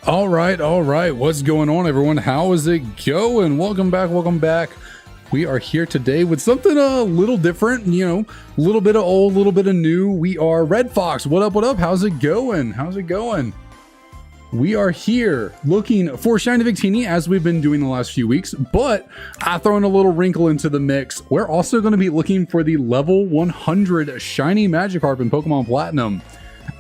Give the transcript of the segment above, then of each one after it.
All right. What's going on, everyone? How is it going? Welcome back. We are here today with something a little different, you know, a little bit of old, a little bit of new. We are Red Fox. What up? How's it going? We are here looking for Shiny Victini, as we've been doing the last few weeks, but I throw in a little wrinkle into the mix. We're also going to be looking for the level 100 Shiny Magikarp in Pokemon Platinum.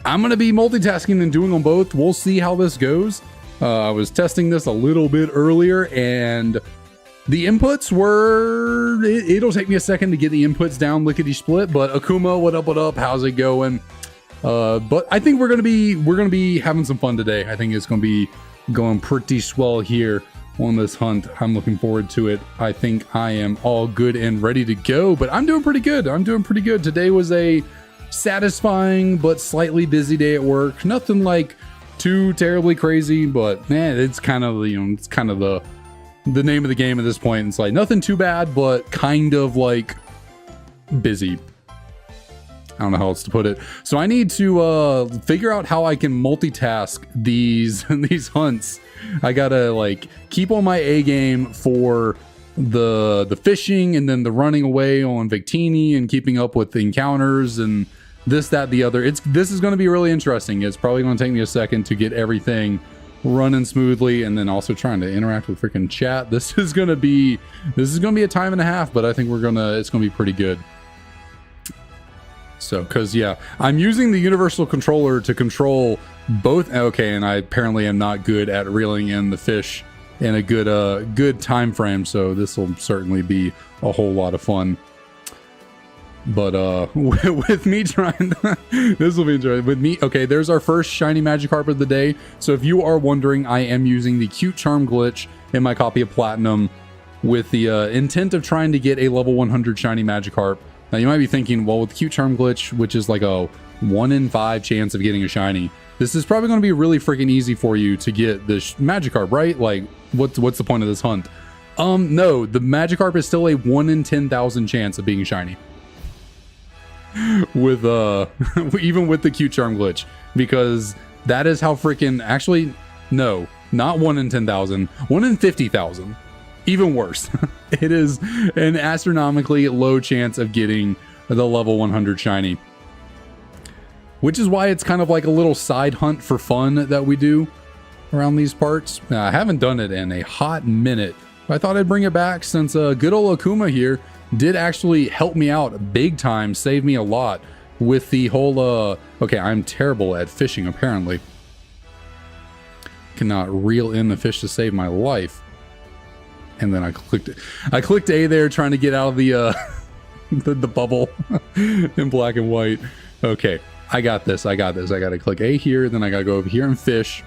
I'm going to be multitasking and doing them both. We'll see how this goes. I was testing this a little bit earlier, and the inputs were... It'll take me a second to get the inputs down lickety-split, but Akuma, what up? How's it going? But I think we're gonna be having some fun today. I think it's gonna be going pretty swell here on this hunt. I'm looking forward to it. I think I am all good and ready to go, but I'm doing pretty good. Today was a satisfying but slightly busy day at work. Nothing like too terribly crazy, but man, it's kind of, you know, it's kind of the name of the game at this point. It's like nothing too bad, but kind of like busy. I don't know how else to put it. So I need to figure out how I can multitask these hunts. I gotta like keep on my A game for the fishing, and then the running away on Victini, and keeping up with the encounters and this, that, the other. This is going to be really interesting. It's probably going to take me a second to get everything running smoothly, and then also trying to interact with freaking chat. This is going to be a time and a half, but I think it's going to be pretty good. So, because yeah, I'm using the universal controller to control both. Okay, and I apparently am not good at reeling in the fish in a good time frame, so this will certainly be a whole lot of fun. But with me trying this will be interesting. With me, okay, there's our first shiny Magikarp of the day. So if you are wondering, I am using the cute charm glitch in my copy of Platinum with the intent of trying to get a level 100 shiny Magikarp. Now you might be thinking, well, with the cute charm glitch, which is like a 1 in 5 chance of getting a shiny, this is probably going to be really freaking easy for you to get this Magikarp, right? Like, what's the point of this hunt? No, the Magikarp is still a 1 in 10,000 chance of being shiny. With even with the cute charm glitch, because that is how freaking... Actually, no, not 1 in 10,000, 1 in 50,000. Even worse. It is an astronomically low chance of getting the level 100 shiny, which is why it's kind of like a little side hunt for fun that we do around these parts. I haven't done it in a hot minute, but I thought I'd bring it back since good old Akuma here did actually help me out big time, save me a lot with the whole okay, I'm terrible at fishing apparently. Cannot reel in the fish to save my life. And then I clicked A there, trying to get out of the the bubble in black and white. Okay, I got this. I gotta click A here, then I gotta go over here and fish.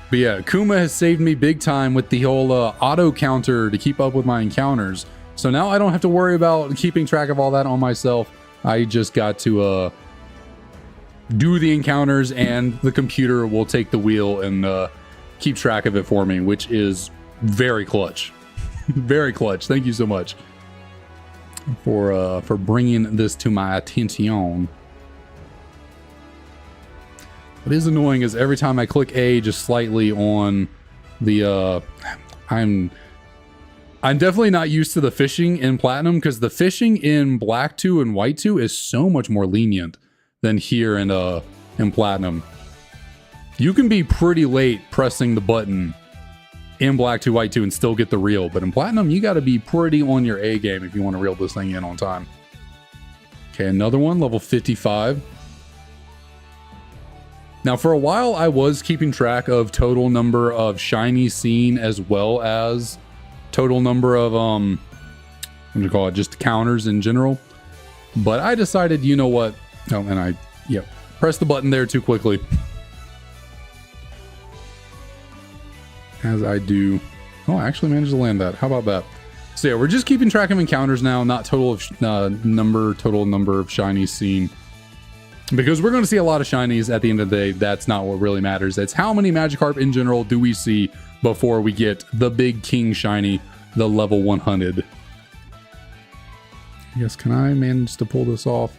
But yeah, Kuma has saved me big time with the whole auto counter to keep up with my encounters. So now I don't have to worry about keeping track of all that on myself. I just got to do the encounters, and the computer will take the wheel and keep track of it for me, which is very clutch. Very clutch. Thank you so much for bringing this to my attention. What is annoying is every time I click A just slightly on the I'm definitely not used to the fishing in Platinum, because the fishing in Black 2 and White 2 is so much more lenient than here in Platinum. You can be pretty late pressing the button in Black 2, White 2 and still get the reel, but in Platinum you got to be pretty on your A game if you want to reel this thing in on time. Okay, another one, level 55. Now, for a while, I was keeping track of total number of shinies seen, as well as total number of, what do you call it, just counters in general. But I decided, you know what? Oh, and I pressed the button there too quickly. As I do. Oh, I actually managed to land that. How about that? So yeah, we're just keeping track of encounters now, not total number of shinies seen. Because we're going to see a lot of shinies at the end of the day. That's not what really matters. It's how many Magikarp in general do we see before we get the big king shiny, the level 100. I guess, can I manage to pull this off?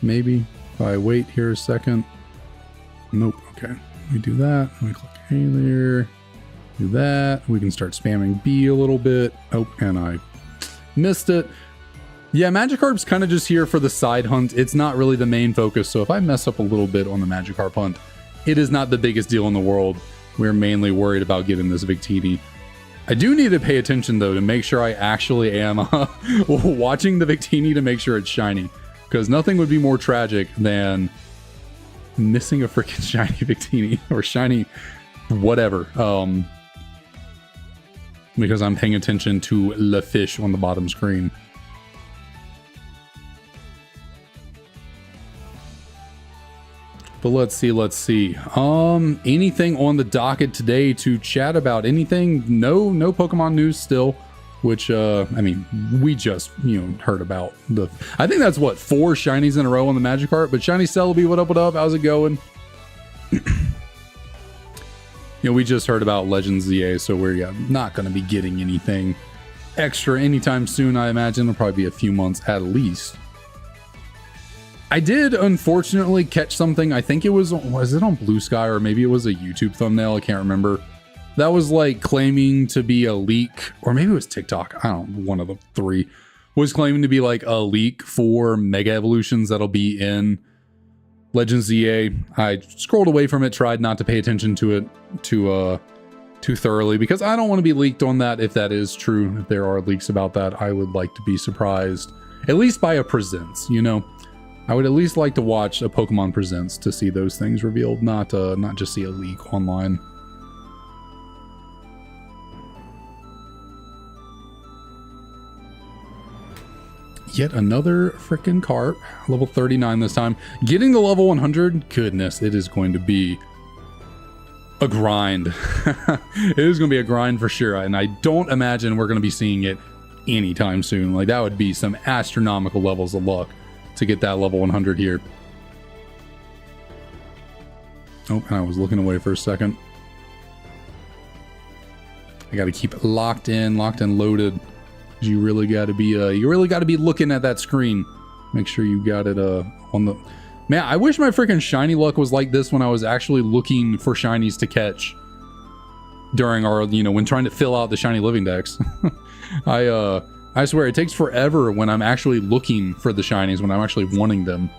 Maybe. If I wait here a second. Nope. Okay. We do that. We click A there. Do that. We can start spamming B a little bit. Oh, and I missed it. Yeah, Magikarp's kind of just here for the side hunt. It's not really the main focus. So if I mess up a little bit on the Magikarp hunt, it is not the biggest deal in the world. We're mainly worried about getting this Victini. I do need to pay attention, though, to make sure I actually am watching the Victini to make sure it's shiny. Because nothing would be more tragic than missing a freaking shiny Victini or shiny whatever. Because I'm paying attention to the fish on the bottom screen. But let's see. Anything on the docket today to chat about? Anything? No Pokemon news still, which, I mean, we just, heard about the, I think that's what, 4 shinies in a row on the Magikarp, but Shiny Celebi, what up? How's it going? We just heard about Legends ZA, so we're not going to be getting anything extra anytime soon, I imagine. It'll probably be a few months at least. I did unfortunately catch something. I think it was it on Blue Sky or maybe it was a YouTube thumbnail. I can't remember. That was like claiming to be a leak, or maybe it was TikTok. I don't know. One of the 3 was claiming to be like a leak for Mega Evolutions that'll be in Legends ZA. I scrolled away from it, tried not to pay attention to it too thoroughly because I don't want to be leaked on that. If that is true, if there are leaks about that, I would like to be surprised, at least by a Presents, I would at least like to watch a Pokemon Presents to see those things revealed, not just see a leak online. Yet another freaking carp, level 39 this time. Getting the level 100, goodness, it is going to be a grind. It is going to be a grind for sure, and I don't imagine we're going to be seeing it anytime soon. Like, that would be some astronomical levels of luck to get that level 100 here. Oh, and I was looking away for a second. I got to keep it locked in, loaded. You really got to be looking at that screen. Make sure you got it on the. Man, I wish my freaking shiny luck was like this when I was actually looking for shinies to catch during our, when trying to fill out the Shiny Living Dex. I swear, it takes forever when I'm actually looking for the shinies, when I'm actually wanting them.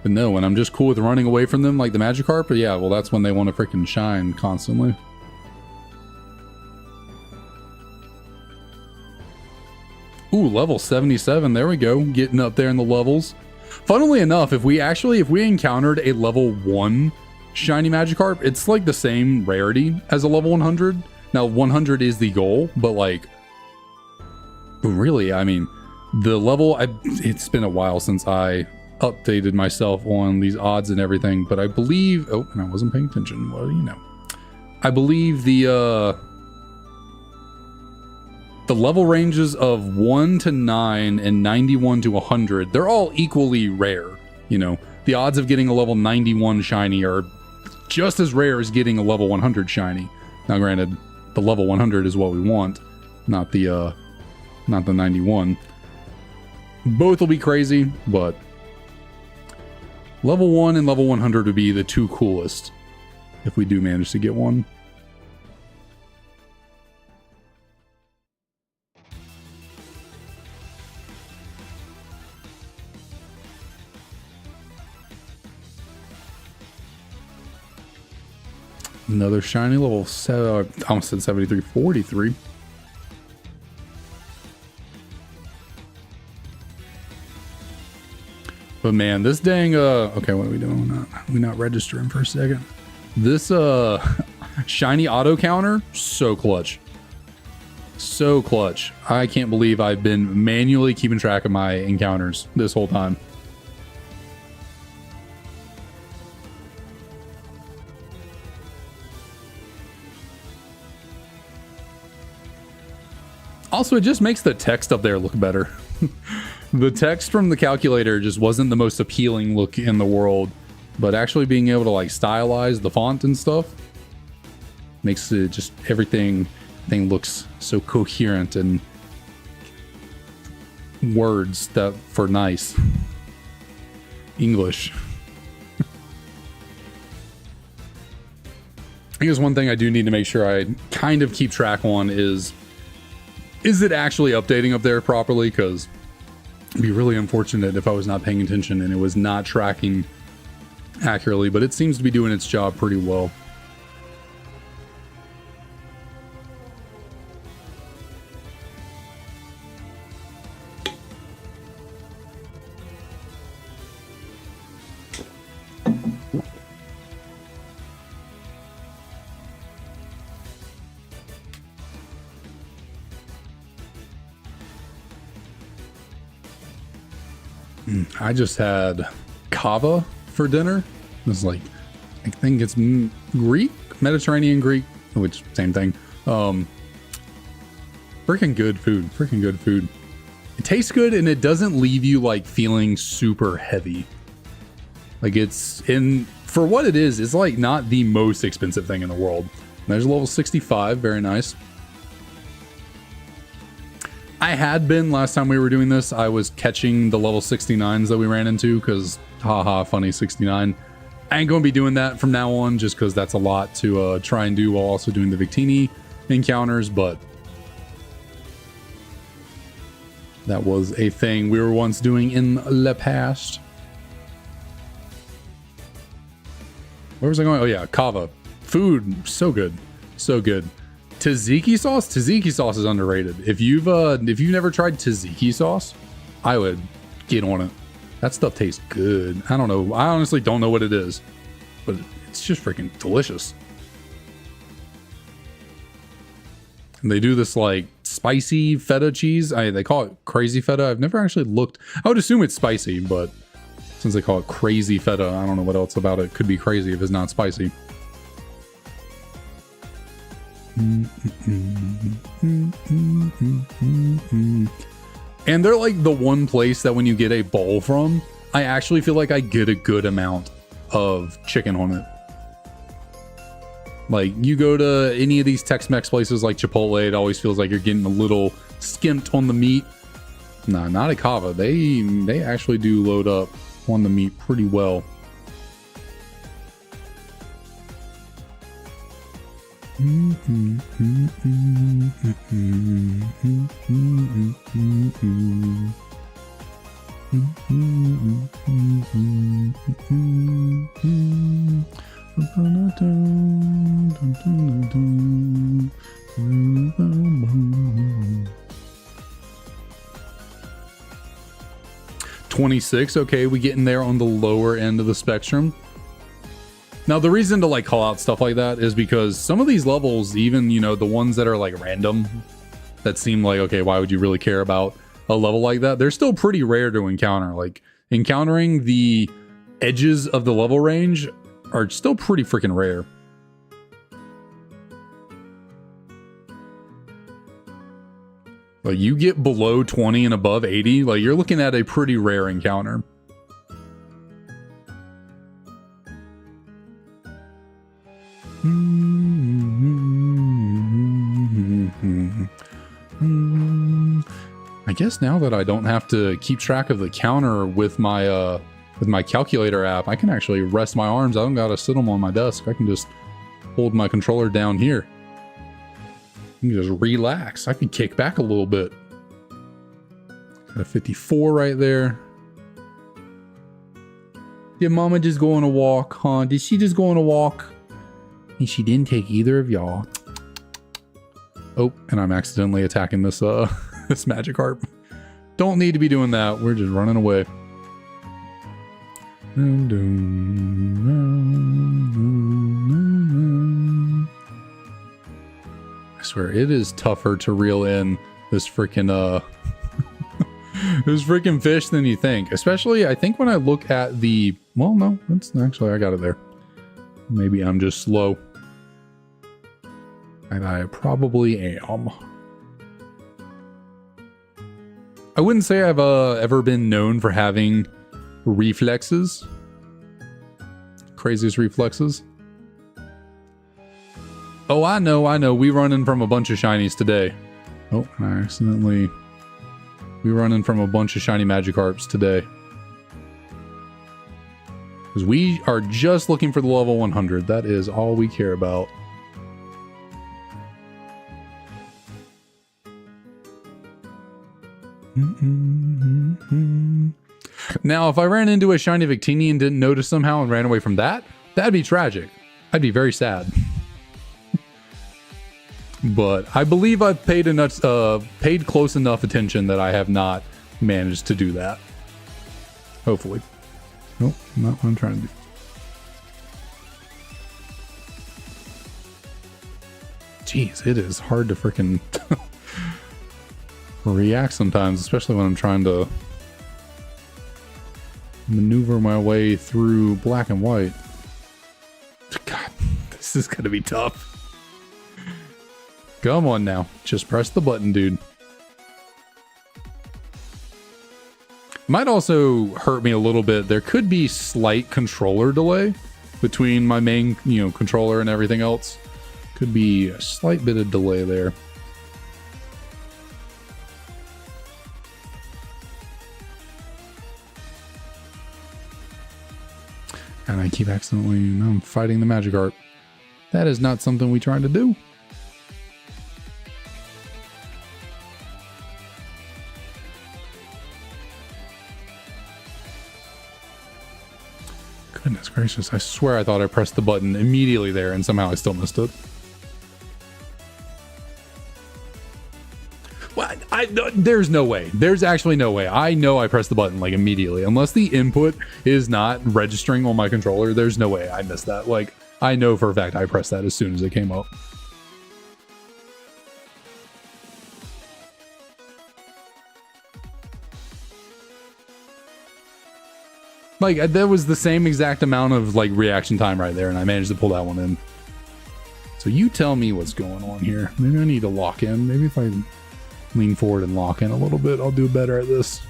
But no, when I'm just cool with running away from them like the Magikarp, but yeah, well, that's when they want to freaking shine constantly. Ooh, level 77, there we go, getting up there in the levels. Funnily enough, if we encountered a level 1 shiny Magikarp, it's like the same rarity as a level 100. Now, 100 is the goal, but like, really, I mean, the level, it's been a while since I updated myself on these odds and everything, but I believe, oh, and I wasn't paying attention, well, I believe the level ranges of 1 to 9 and 91 to 100, they're all equally rare, The odds of getting a level 91 shiny are just as rare as getting a level 100 shiny. Now, granted, the level 100 is what we want, not the 91. Both will be crazy, but level 1 and level 100 would be the 2 coolest if we do manage to get one. Another shiny level, I almost said 73, 43. But man, this dang, okay, what are we doing? We're not registering for a second. This shiny auto counter, so clutch. So clutch. I can't believe I've been manually keeping track of my encounters this whole time. Also, it just makes the text up there look better. The text from the calculator just wasn't the most appealing look in the world, but actually being able to like stylize the font and stuff makes it just everything looks so coherent and words that for nice English. I guess one thing I do need to make sure I kind of keep track on is it actually updating up there properly? Because it'd be really unfortunate if I was not paying attention and it was not tracking accurately, but it seems to be doing its job pretty well. I just had kava for dinner. It's like, I think it's Greek, Mediterranean Greek, which same thing. Freaking good food. Freaking good food. It tastes good and it doesn't leave you like feeling super heavy. Like for what it is, it's like not the most expensive thing in the world. There's level 65, very nice. I had been, last time we were doing this, I was catching the level 69s that we ran into, because haha, funny 69. I ain't going to be doing that from now on, just because that's a lot to try and do while also doing the Victini encounters, but that was a thing we were once doing in the past. Where was I going? Oh yeah, kava. Food, so good. So good. Tzatziki sauce is underrated. If you've never tried tzatziki sauce, I would get on it. That stuff tastes good. I don't know. I honestly don't know what it is, but it's just freaking delicious. And they do this like spicy feta cheese. They call it crazy feta. I've never actually looked. I would assume it's spicy, but since they call it crazy feta, I don't know what else about it could be crazy if it's not spicy. And they're like the one place that when you get a bowl from, I actually feel like I get a good amount of chicken on it. Like you go to any of these Tex-Mex places like Chipotle, it always feels like you're getting a little skimped on the meat. Nah, not at Kava. They actually do load up on the meat pretty well. $26. Okay, we getting there on the lower end of the spectrum. Now, the reason to like call out stuff like that is because some of these levels, even, you know, the ones that are like random, that seem like, okay, why would you really care about a level like that? They're still pretty rare to encounter. Like encountering the edges of the level range are still pretty freaking rare. Like you get below 20 and above 80, like you're looking at a pretty rare encounter. I guess now that I don't have to keep track of the counter with my calculator app, I can actually rest my arms. I don't gotta sit them on my desk. I can just hold my controller down here. You can just relax. I can kick back a little bit. Got a 54 right there. Did Mama just go on a walk, huh? Did she just go on a walk? And she didn't take either of y'all. Oh, and I'm accidentally attacking this this Magikarp. Don't need to be doing that. We're just running away. I swear it is tougher to reel in this freaking this freaking fish than you think. Especially, I think when I look at the, well, no, that's actually, I got it there. Maybe I'm just slow. And I probably am. I wouldn't say I've ever been known for having reflexes. Craziest reflexes. Oh, I know. We running from a bunch of shinies today. Oh, we running from a bunch of shiny Magikarps today. Because we are just looking for the level 100. That is all we care about. Now, if I ran into a shiny Victini and didn't notice somehow and ran away from that, that'd be tragic. I'd be very sad. But I believe I've paid close enough attention that I have not managed to do that. Hopefully. Nope, not what I'm trying to do. Jeez, it is hard to freaking react sometimes, especially when I'm trying to maneuver my way through black and white. God, this is gonna be tough. Come on now, just press the button, dude. Might also hurt me a little bit. There could be slight controller delay between my main, controller and everything else. Could be a slight bit of delay there. And I keep accidentally, I'm fighting the Magikarp. That is not something we tried to do. Goodness gracious, I swear I thought I pressed the button immediately there and somehow I still missed it. What? There's no way. There's actually no way. I know I pressed the button like immediately. Unless the input is not registering on my controller, there's no way I missed that. Like, I know for a fact I pressed that as soon as it came up. Like, that was the same exact amount of, like, reaction time right there, and I managed to pull that one in. So you tell me what's going on here. Maybe I need to lock in. Maybe if I lean forward and lock in a little bit, I'll do better at this.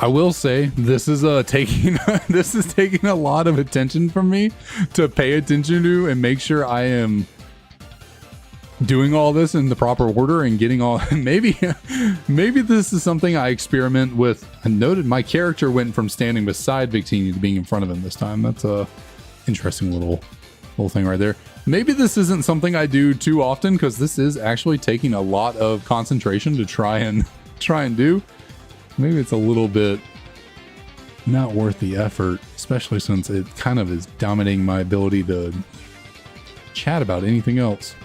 I will say this is taking this is taking a lot of attention from me to pay attention to and make sure I am doing all this in the proper order and getting all maybe this is something I experiment with. I noted my character went from standing beside Victini to being in front of him this time. That's a interesting little thing right there. Maybe this isn't something I do too often because this is actually taking a lot of concentration to try and do. Maybe it's a little bit not worth the effort, especially since it kind of is dominating my ability to chat about anything else.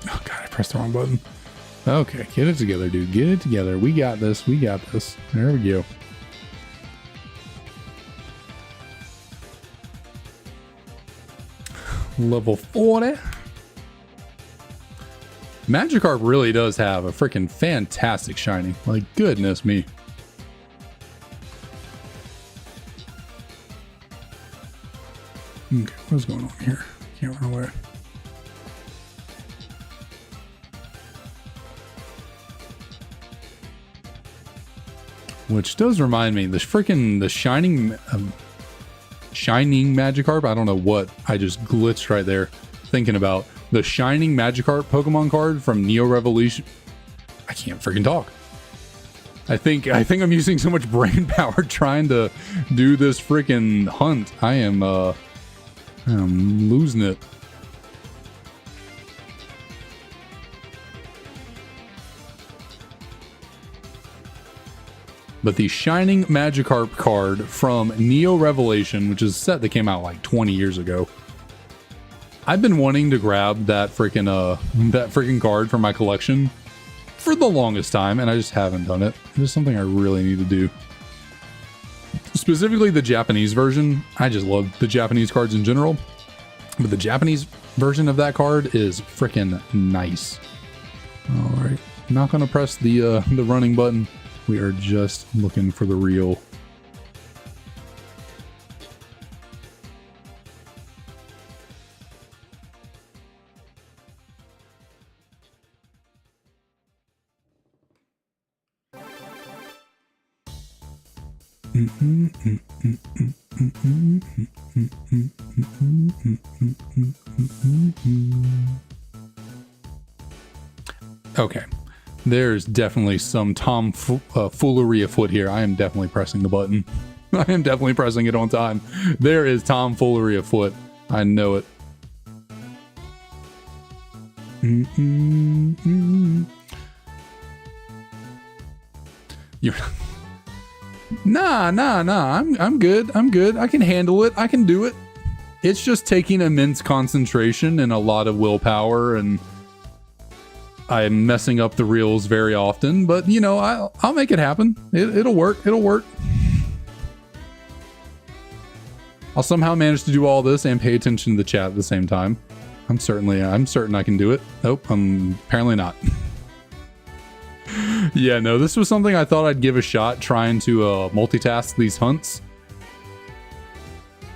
Oh god, I pressed the wrong button. Okay, get it together, dude. Get it together. We got this. We got this. There we go. Level 40. Magikarp really does have a freaking fantastic shiny. Like, goodness me. Okay, what's going on here? Can't run away. Which does remind me, the shining Magikarp. I don't know what I just glitched right there thinking about. The Shining Magikarp Pokemon card from Neo Revolution. I can't freaking talk. I think I'm using so much brain power trying to do this freaking hunt. I'm losing it. but the Shining Magikarp card from Neo Revelation, which is a set that came out like 20 years ago. I've been wanting to grab that freaking card from my collection for the longest time, and I just haven't done it. It is something I really need to do. Specifically the Japanese version. I just love the Japanese cards in general, but the Japanese version of that card is freaking nice. All right, not gonna press the running button. We are just looking for the real. Okay, there's definitely some tomfoolery afoot here. I am definitely pressing the button. I am definitely pressing it on time. There is tomfoolery afoot. I know it. You're Nah. I'm good. I can handle it. I can do it. It's just taking immense concentration and a lot of willpower, and I'm messing up the reels very often, but you know, I'll make it happen. It'll work. It'll work. I'll somehow manage to do all this and pay attention to the chat at the same time. I'm certain I can do it. Nope, I'm apparently not. Yeah, no, this was something I thought I'd give a shot, trying to multitask these hunts.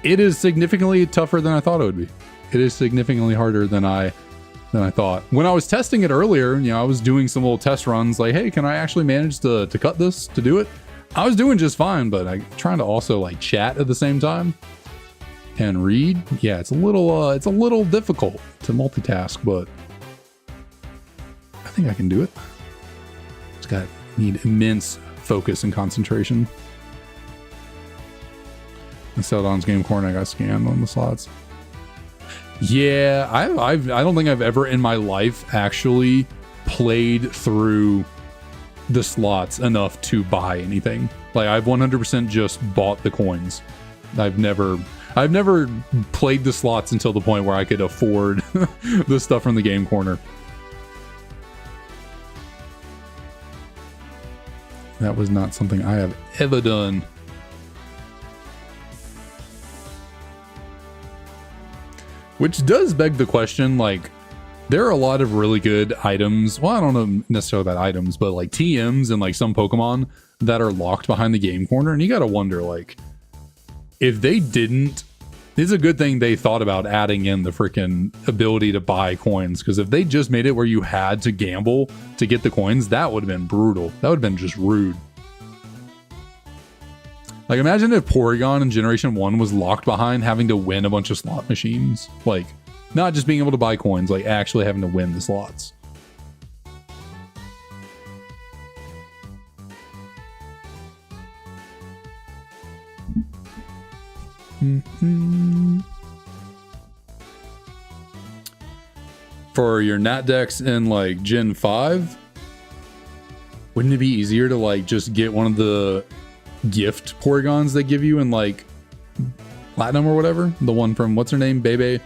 It is significantly tougher than I thought it would be. It is significantly harder than I thought. When I was testing it earlier, you know, I was doing some little test runs like, hey, can I actually manage to cut this, to do it? I was doing just fine, but I'm trying to also like chat at the same time and read. Yeah, it's a little difficult to multitask, but I think I can do it. Need immense focus and concentration. And Celadon's game corner, I got scanned on the slots. Yeah, I don't think I've ever in my life actually played through the slots enough to buy anything. Like I've 100% just bought the coins. I've never played the slots until the point where I could afford the stuff from the game corner. That was not something I have ever done. Which does beg the question, like, there are a lot of really good items. Well, I don't know necessarily about items, but like TMs and like some Pokemon that are locked behind the game corner. And you got to wonder, like, if they didn't, it's a good thing they thought about adding in the freaking ability to buy coins. Because if they just made it where you had to gamble to get the coins, that would have been brutal. That would have been just rude. Like, imagine if Porygon in Generation 1 was locked behind having to win a bunch of slot machines. Like, not just being able to buy coins, like actually having to win the slots. For your Nat Dex in like Gen 5, wouldn't it be easier to like just get one of the gift Porygons they give you in like Platinum or whatever? The one from, what's her name, Bebe?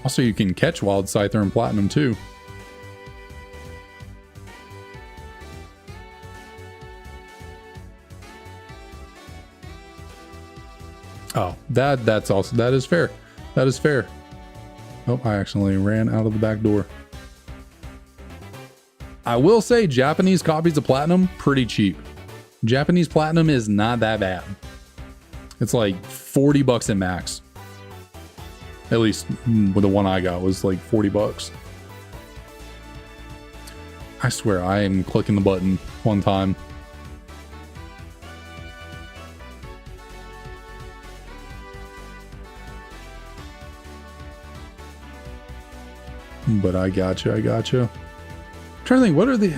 Also, you can catch Wild Scyther in Platinum too. Oh, that is fair. That is fair. Oh, I accidentally ran out of the back door. I will say Japanese copies of Platinum, pretty cheap. Japanese Platinum is not that bad. It's like 40 bucks at max. At least with the one I got was like 40 bucks. I swear I am clicking the button one time. But I gotcha. I'm trying to think, what are the...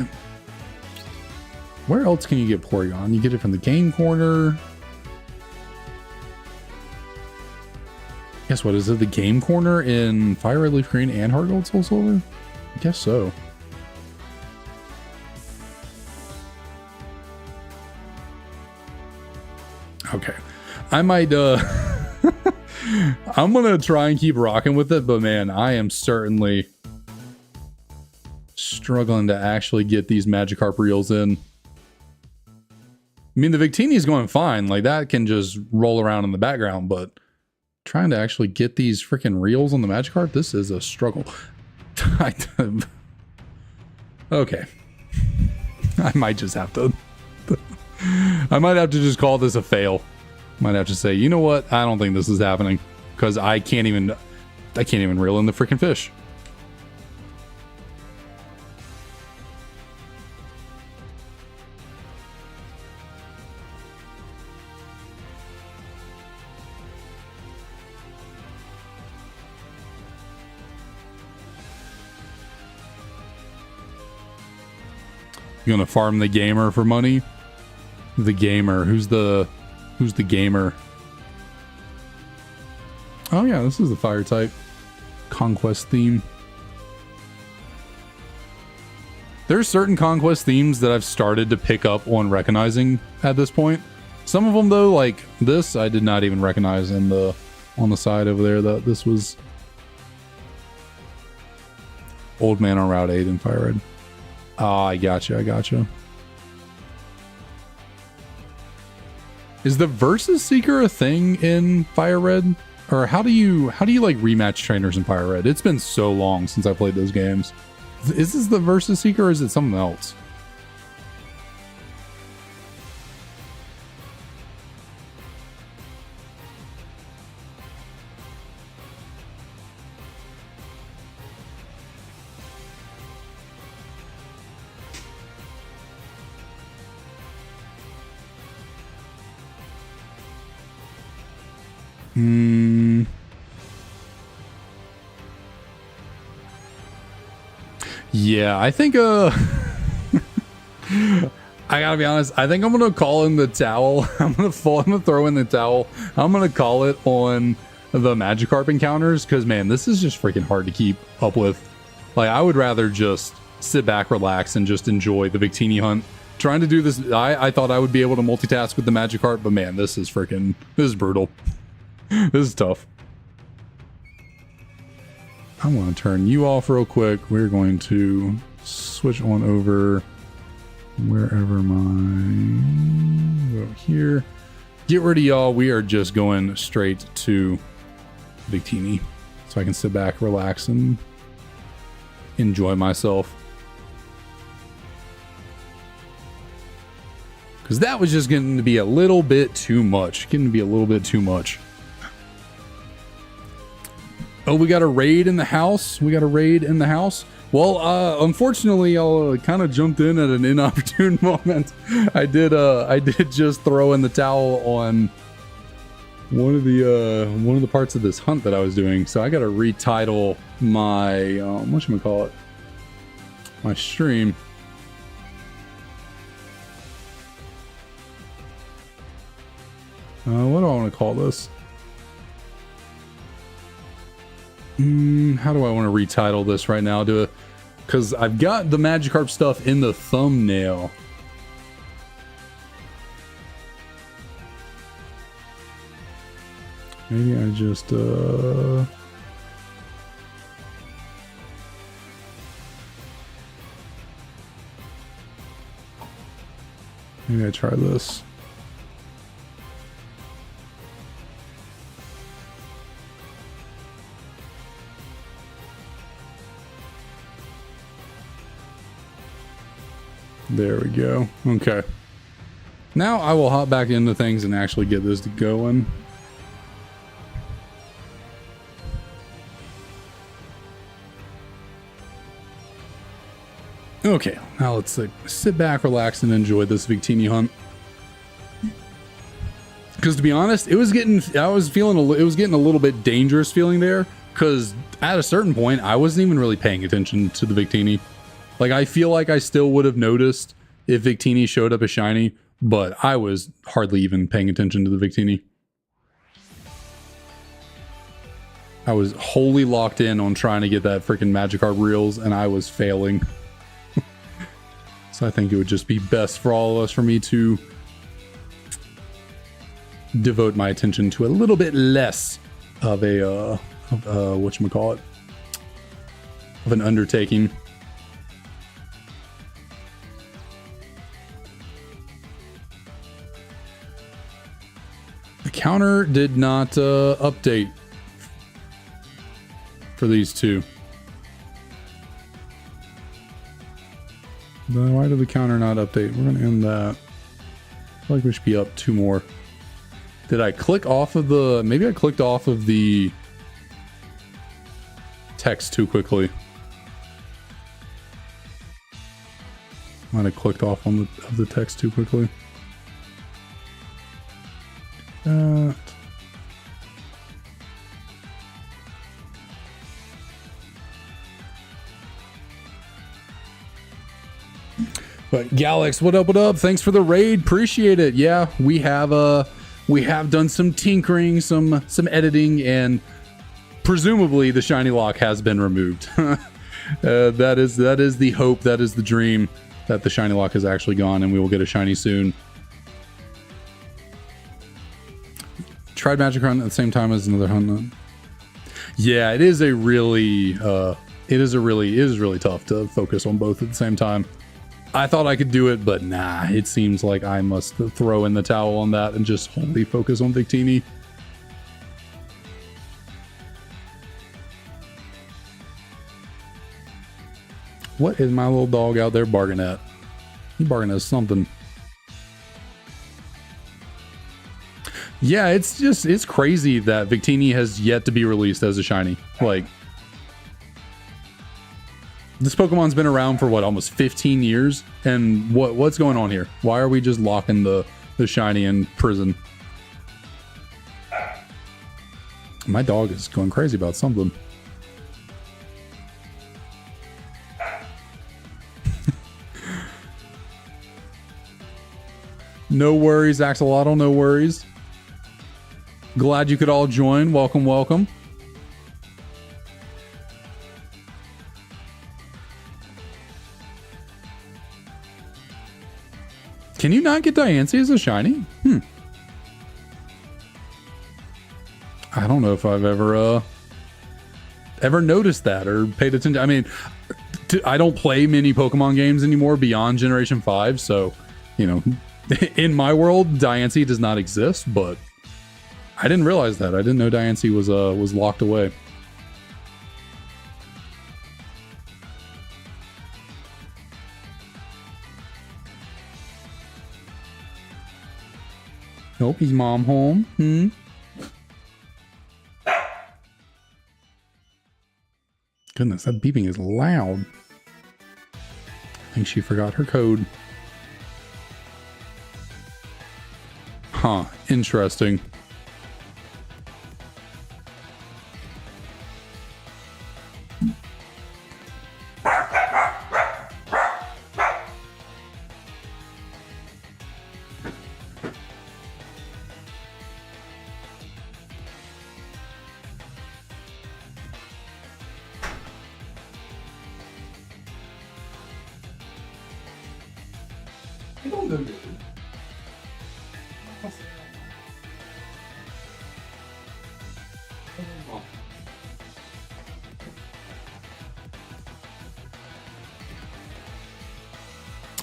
Where else can you get Porygon? You get it from the game corner. Guess what? Is it the game corner in Fire Red Leaf Green and Heart Gold Soul Silver? I guess so. I might I'm gonna try and keep rocking with it, but man, I am certainly struggling to actually get these Magikarp reels in. I mean, the Victini is going fine, like that can just roll around in the background, but trying to actually get these freaking reels on the Magikarp, this is a struggle. Okay. I might just have to I might have to just call this a fail. Might have to say, you know what? I don't think this is happening because I can't even reel in the freaking fish. You gonna farm the gamer for money? The gamer. Who's the gamer? Oh yeah, this is the fire type. Conquest theme. There's certain conquest themes that I've started to pick up on recognizing at this point. Some of them though, like this, I did not even recognize on the side over there that this was Old Man on Route 8 in Fire Red. Ah, I gotcha. Is the Versus Seeker a thing in Fire Red? Or how do you like rematch trainers in Fire Red? It's been so long since I played those games. Is this the Versus Seeker or is it something else? Yeah, I think I gotta be honest, I think I'm gonna call in the towel. I'm gonna throw in the towel. I'm gonna call it on the Magikarp encounters because man, this is just freaking hard to keep up with. Like I would rather just sit back, relax, and just enjoy the Victini hunt. Trying to do this, I thought I would be able to multitask with the Magikarp, but man, this is brutal. This is tough. I'm going to turn you off real quick. We're going to switch on over wherever go here. Get rid of y'all. We are just going straight to Victini so I can sit back, relax, and enjoy myself. Because that was just getting to be a little bit too much. Oh, we got a raid in the house. Well, unfortunately, I kind of jumped in at an inopportune moment. I did just throw in the towel on one of the parts of this hunt that I was doing. So I got to retitle my whatchamacallit, my stream. What do I want to call this? How do I want to retitle this right now? Because I've got the Magikarp stuff in the thumbnail. Maybe I just maybe I try this. There we go. Okay. Now I will hop back into things and actually get this going. Okay, now let's sit back, relax, and enjoy this Victini hunt. Because to be honest, it was getting a little bit dangerous feeling there. Because at a certain point, I wasn't even really paying attention to the Victini. Like, I feel like I still would have noticed if Victini showed up as shiny, but I was hardly even paying attention to the Victini. I was wholly locked in on trying to get that freaking Magikarp reels, and I was failing. So I think it would just be best for all of us for me to devote my attention to a little bit less of a whatchamacallit, of an undertaking. The counter did not update for these two. Why did the counter not update? We're gonna end that. I feel like we should be up 2 more. Did I click off of the... Maybe I clicked off of the text too quickly. Might have clicked off on the text too quickly. But Galax, what up, what up? Thanks for the raid. Appreciate it. Yeah, we have done some tinkering, some editing, and presumably the shiny lock has been removed. That is the hope, that is the dream, that the shiny lock is actually gone and we will get a shiny soon. Tried Magic Hunt at the same time as another hunt. Yeah, it is really tough to focus on both at the same time. I thought I could do it, but nah, it seems like I must throw in the towel on that and just wholly focus on Victini. What is my little dog out there barking at? He barking at something. Yeah, it's crazy that Victini has yet to be released as a shiny. Like, this Pokemon's been around for what, almost 15 years? And what's going on here? Why are we just locking the shiny in prison? My dog is going crazy about something. No worries, Axolotl, no worries. Glad you could all join. Welcome, welcome. Can you not get Diancie as a shiny? I don't know if I've ever noticed that or paid attention. I mean, I don't play many Pokemon games anymore beyond Generation 5, so, you know, in my world, Diancie does not exist, but I didn't realize that. I didn't know Diancie was locked away. Nope, he's mom home. Goodness, that beeping is loud. I think she forgot her code. Huh, interesting.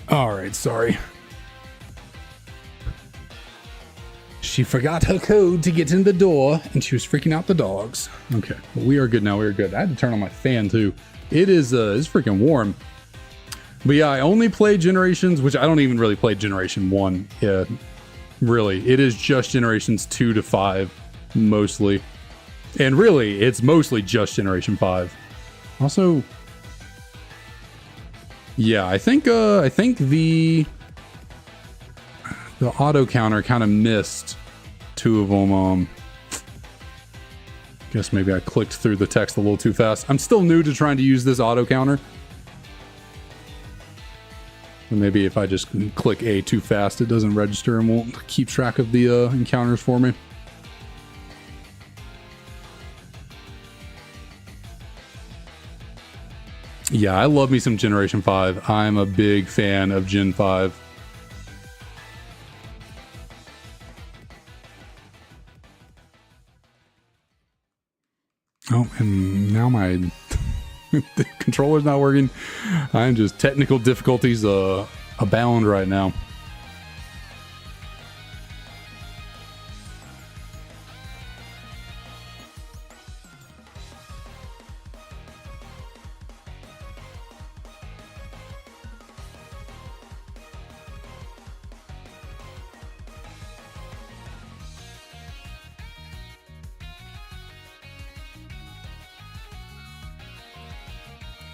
All right, sorry. She forgot her code to get in the door, and she was freaking out the dogs. Okay, well, we are good now. We are good. I had to turn on my fan too. It is it's freaking warm. But yeah, I only play Generations, which I don't even really play Generation 1. Yeah, really. It is just Generations 2 to 5, mostly. And really, it's mostly just Generation 5. Also, yeah, I think the auto counter kind of missed 2 of them. Guess maybe I clicked through the text a little too fast. I'm still new to trying to use this auto counter. And maybe if I just click A too fast, it doesn't register and won't keep track of the encounters for me. Yeah, I love me some Generation 5. I'm a big fan of Gen 5. Oh, and now my the controller's not working. I'm just technical difficulties abound right now.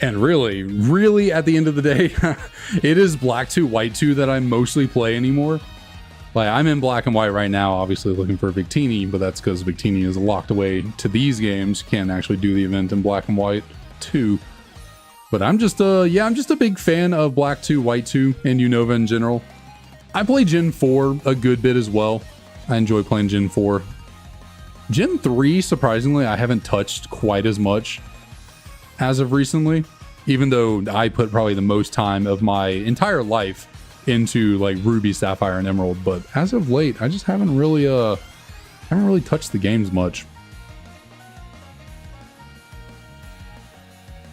And really at the end of the day, it is Black 2, White 2 that I mostly play anymore. Like, I'm in Black and White right now, obviously looking for Victini, but that's because Victini is locked away to these games. Can't actually do the event in Black and White 2. But I'm just a big fan of Black 2, White 2, and Unova in general. I play Gen 4 a good bit as well. I enjoy playing Gen 4. Gen 3, surprisingly, I haven't touched quite as much as of recently, even though I put probably the most time of my entire life into like Ruby, Sapphire, and Emerald. But as of late, I just haven't really touched the games much.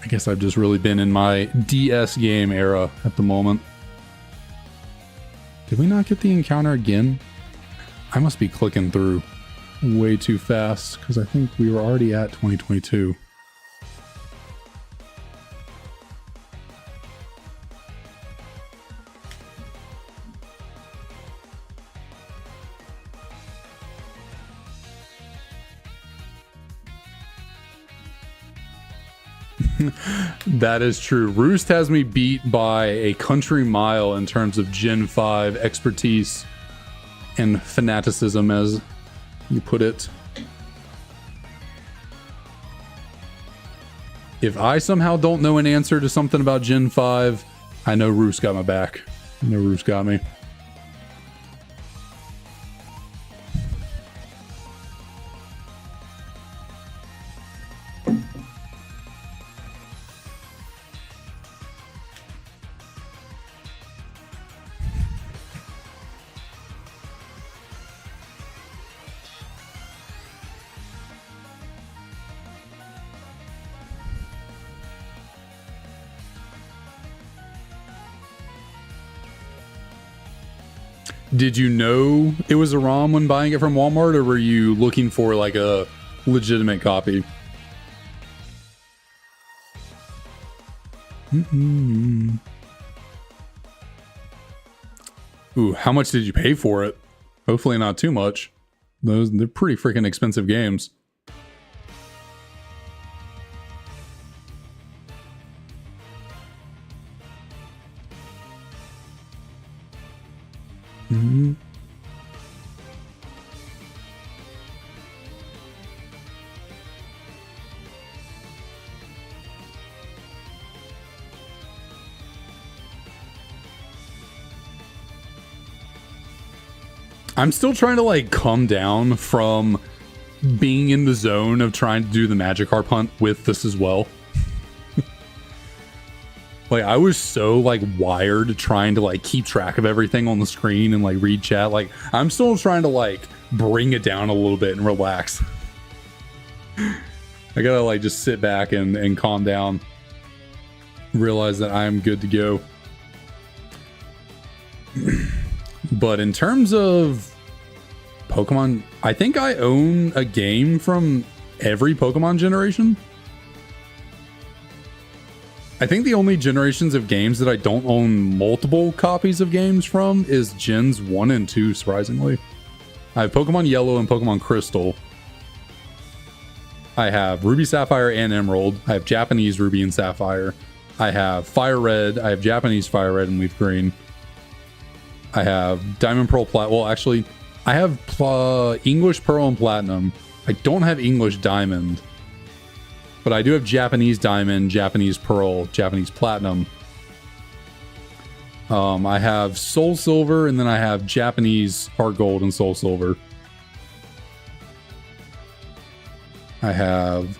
I guess I've just really been in my DS game era at the moment. Did we not get the encounter again? I must be clicking through way too fast because I think we were already at 2022. That is true. Roost has me beat by a country mile in terms of Gen 5 expertise and fanaticism, as you put it. If I somehow don't know an answer to something about Gen 5, I know Roost got my back. I know Roost got me. Did you know it was a ROM when buying it from Walmart, or were you looking for like a legitimate copy? Ooh, how much did you pay for it? Hopefully not too much. They're pretty freaking expensive games. I'm still trying to like come down from being in the zone of trying to do the Magikarp hunt with this as well. Like, I was so like wired trying to like keep track of everything on the screen and like read chat. Like, I'm still trying to like bring it down a little bit and relax. I gotta like just sit back and calm down. Realize that I'm good to go. But in terms of Pokemon, I think I own a game from every Pokemon generation. I think the only generations of games that I don't own multiple copies of games from is Gens 1 and 2, surprisingly. I have Pokemon Yellow and Pokemon Crystal. I have Ruby, Sapphire, and Emerald. I have Japanese Ruby and Sapphire. I have Fire Red. I have Japanese Fire Red and Leaf Green. I have Diamond, Pearl, Well, actually, I have English Pearl and Platinum. I don't have English Diamond. But I do have Japanese Diamond, Japanese Pearl, Japanese Platinum. I have Soul Silver, and then I have Japanese Heart Gold and Soul Silver. I have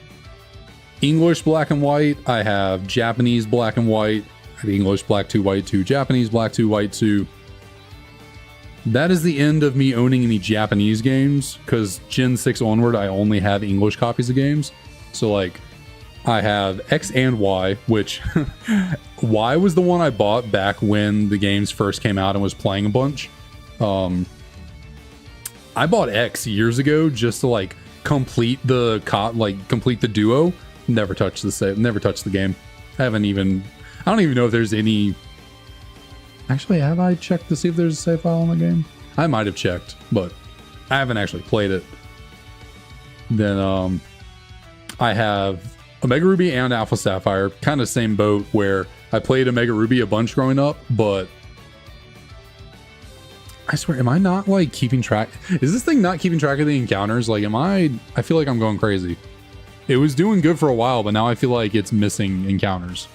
English Black and White. I have Japanese Black and White. I have English Black 2, White 2, Japanese Black 2, White 2. That is the end of me owning any Japanese games, because Gen 6 onward, I only have English copies of games. So like I have X and Y, which Y was the one I bought back when the games first came out and was playing a bunch. I bought X years ago just to like complete the duo. Never touched the game. I don't even know if there's any. Actually, have I checked to see if there's a save file in the game? I might have checked, but I haven't actually played it. Then I have Omega Ruby and Alpha Sapphire, kind of same boat, where I played Omega Ruby a bunch growing up, but I swear, am I not like keeping track? Is this thing not keeping track of the encounters? Like, I feel like I'm going crazy. It was doing good for a while, but now I feel like it's missing encounters.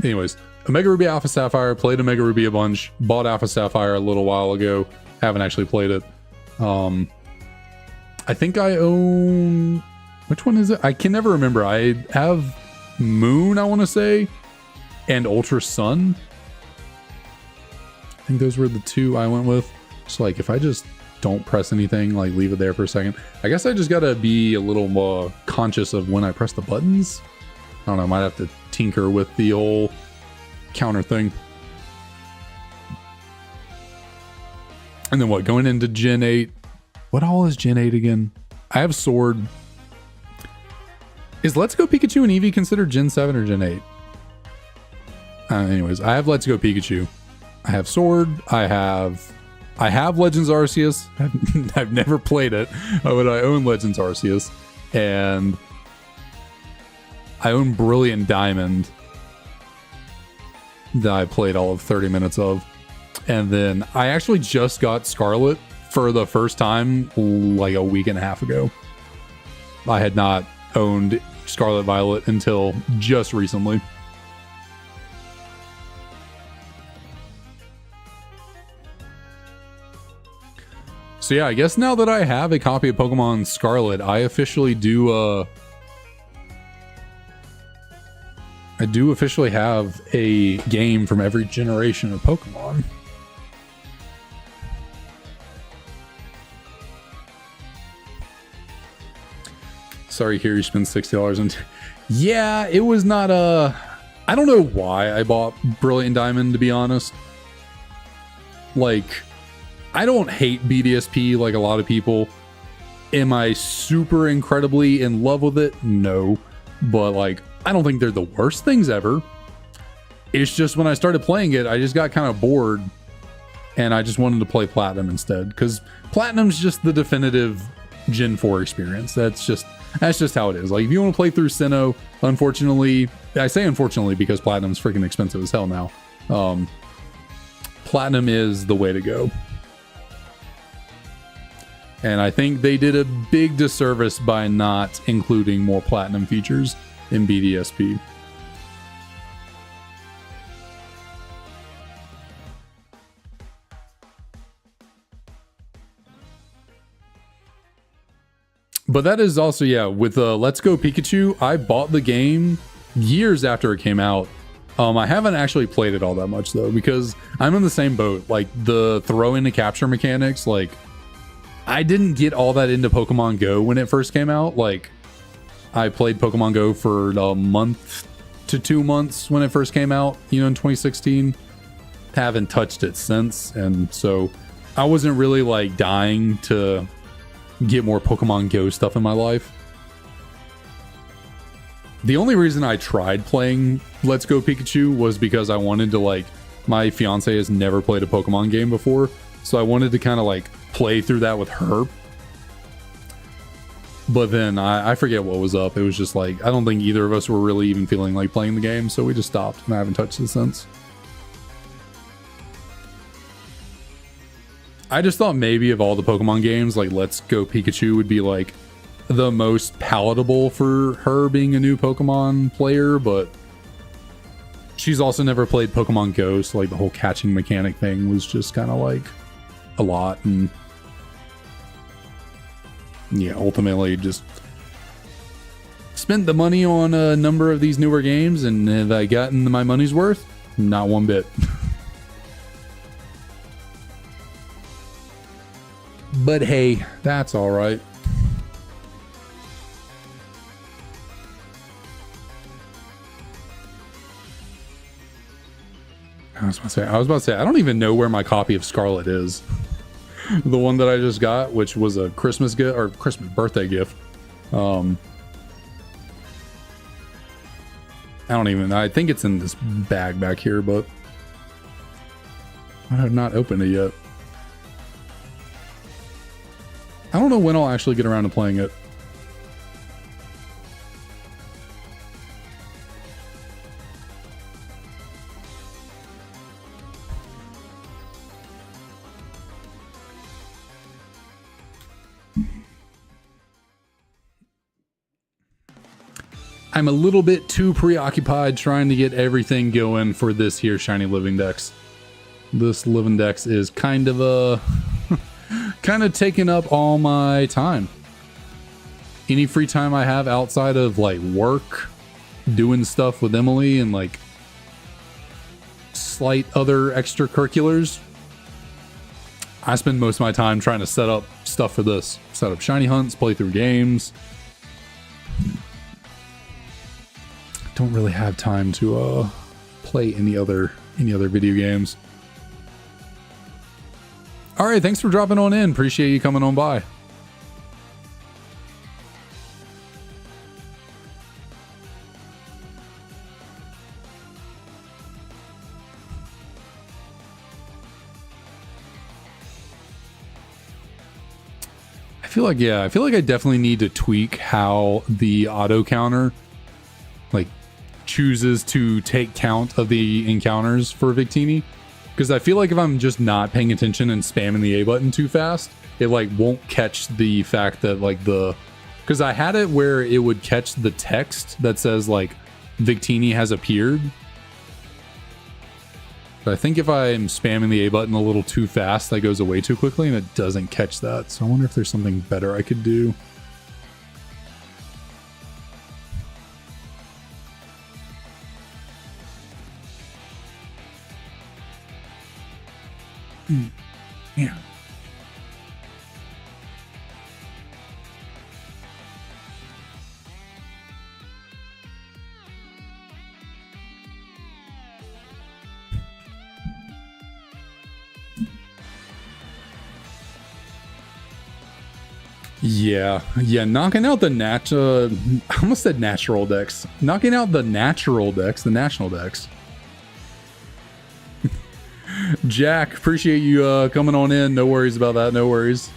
Anyways, Omega Ruby, Alpha Sapphire, played Omega Ruby a bunch, bought Alpha Sapphire a little while ago, haven't actually played it. I think I own, which one is it? I can never remember. I have Moon, I want to say, and Ultra Sun. I think those were the two I went with. So like, if I just don't press anything, like leave it there for a second, I guess I just gotta be a little more conscious of when I press the buttons. I don't know, I might have to tinker with the whole counter thing. And then what, going into Gen 8, what all is Gen 8 again? I have Sword. Is Let's Go Pikachu and Eevee considered Gen 7 or Gen 8? Anyways, I have Let's Go Pikachu. I have Sword. I have Legends Arceus. I've never played it, but I own Legends Arceus. And I own Brilliant Diamond that I played all of 30 minutes of. And then I actually just got Scarlet for the first time like a week and a half ago. I had not owned Scarlet Violet until just recently. So yeah, I guess now that I have a copy of Pokemon Scarlet, I officially do have a game from every generation of Pokemon. Sorry, here you spend $60 on. Yeah, it was not I don't know why I bought Brilliant Diamond, to be honest. Like, I don't hate BDSP like a lot of people. Am I super incredibly in love with it? No. But like, I don't think they're the worst things ever. It's just when I started playing it, I just got kind of bored and I just wanted to play Platinum instead, because Platinum's just the definitive Gen 4 experience. That's just how it is. Like, if you want to play through Sinnoh, unfortunately, I say unfortunately because Platinum's freaking expensive as hell now. Platinum is the way to go. And I think they did a big disservice by not including more Platinum features in BDSP. But that is also, yeah, with Let's Go Pikachu, I bought the game years after it came out. I haven't actually played it all that much though, because I'm in the same boat. Like, the throw into capture mechanics, like, I didn't get all that into Pokemon Go when it first came out. Like, I played Pokemon Go for a month to 2 months when it first came out, you know, in 2016. Haven't touched it since, and so I wasn't really like dying to get more Pokemon Go stuff in my life. The only reason I tried playing Let's Go Pikachu was because I wanted to, like, my fiance has never played a Pokemon game before, so I wanted to kind of like play through that with her. But then I forget what was up. It was just like, I don't think either of us were really even feeling like playing the game, so we just stopped, and I haven't touched it since. I just thought maybe of all the Pokemon games, like, Let's Go Pikachu would be like the most palatable for her being a new Pokemon player, but she's also never played Pokemon Go, so like the whole catching mechanic thing was just kind of like a lot, and yeah, ultimately just spent the money on a number of these newer games, and have I gotten my money's worth? Not one bit. But hey, that's all right. I was about to say, I don't even know where my copy of Scarlet is. The one that I just got, which was a Christmas gift or Christmas birthday gift. I think it's in this bag back here, but I have not opened it yet. I don't know when I'll actually get around to playing it. I'm a little bit too preoccupied trying to get everything going for this here Shiny Living Dex. This Living Dex is kind of taking up all my time. Any free time I have outside of like work, doing stuff with Emily and like slight other extracurriculars, I spend most of my time trying to set up stuff for this. Set up shiny hunts, play through games. Don't really have time to play any other video games. All right, thanks for dropping on in. Appreciate you coming on by. I feel like I definitely need to tweak how the auto counter like chooses to take count of the encounters for Victini, because I feel like if I'm just not paying attention and spamming the A button too fast, it like won't catch the fact that like because I had it where it would catch the text that says like Victini has appeared. But I think if I'm spamming the A button a little too fast, that goes away too quickly and it doesn't catch that. So I wonder if there's something better I could do. Yeah. Yeah, knocking out the I almost said natural Dex. Knocking out the natural Dex, the national Dex. Jack, appreciate you coming on in. No worries about that, no worries.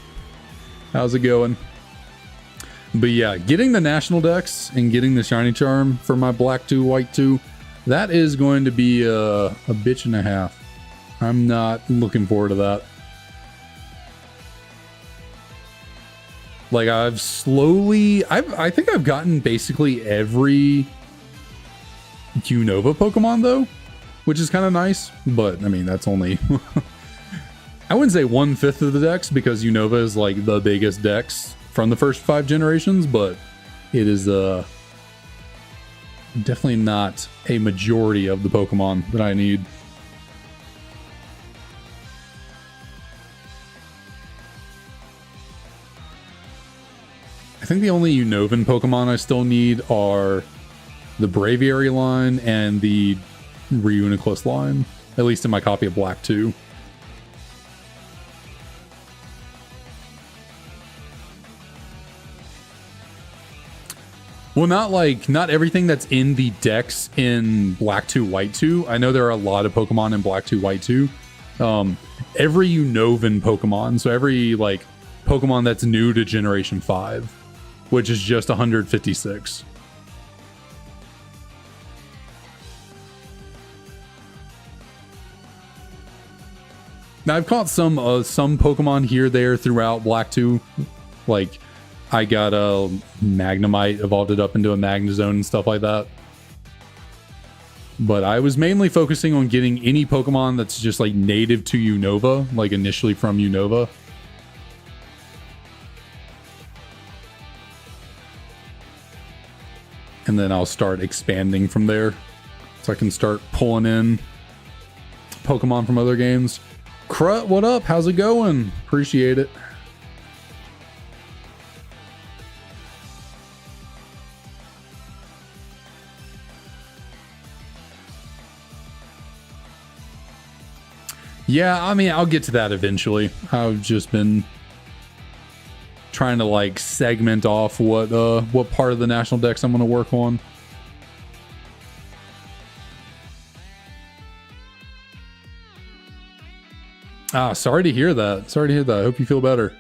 How's it going? But yeah, getting the national Dex and getting the shiny charm for my black 2, white 2, that is going to be a bitch and a half. I'm not looking forward to that. Like I think I've gotten basically every Unova Pokemon though, which is kind of nice, but I mean, that's only, I wouldn't say 1/5 of the Dex because Unova is like the biggest Dex from the first 5 generations, but it is definitely not a majority of the Pokemon that I need. I think the only Unovan Pokemon I still need are the Braviary line and the Reuniclus line, at least in my copy of Black 2. Well, not everything that's in the Dex in Black 2, White 2. I know there are a lot of Pokemon in Black 2, White 2. Every Unovan Pokemon, so every like Pokemon that's new to Generation 5, which is just 156. Now I've caught some Pokemon here there throughout Black 2. Like I got a Magnemite, evolved it up into a Magnezone and stuff like that. But I was mainly focusing on getting any Pokemon that's just like native to Unova, like initially from Unova. and then I'll start expanding from there. So I can start pulling in Pokemon from other games. Crut, what up? How's it going? Appreciate it. Yeah, I mean, I'll get to that eventually. I've just been trying to like segment off what part of the national dex I'm going to work on. Ah, sorry to hear that. Sorry to hear that. I hope you feel better.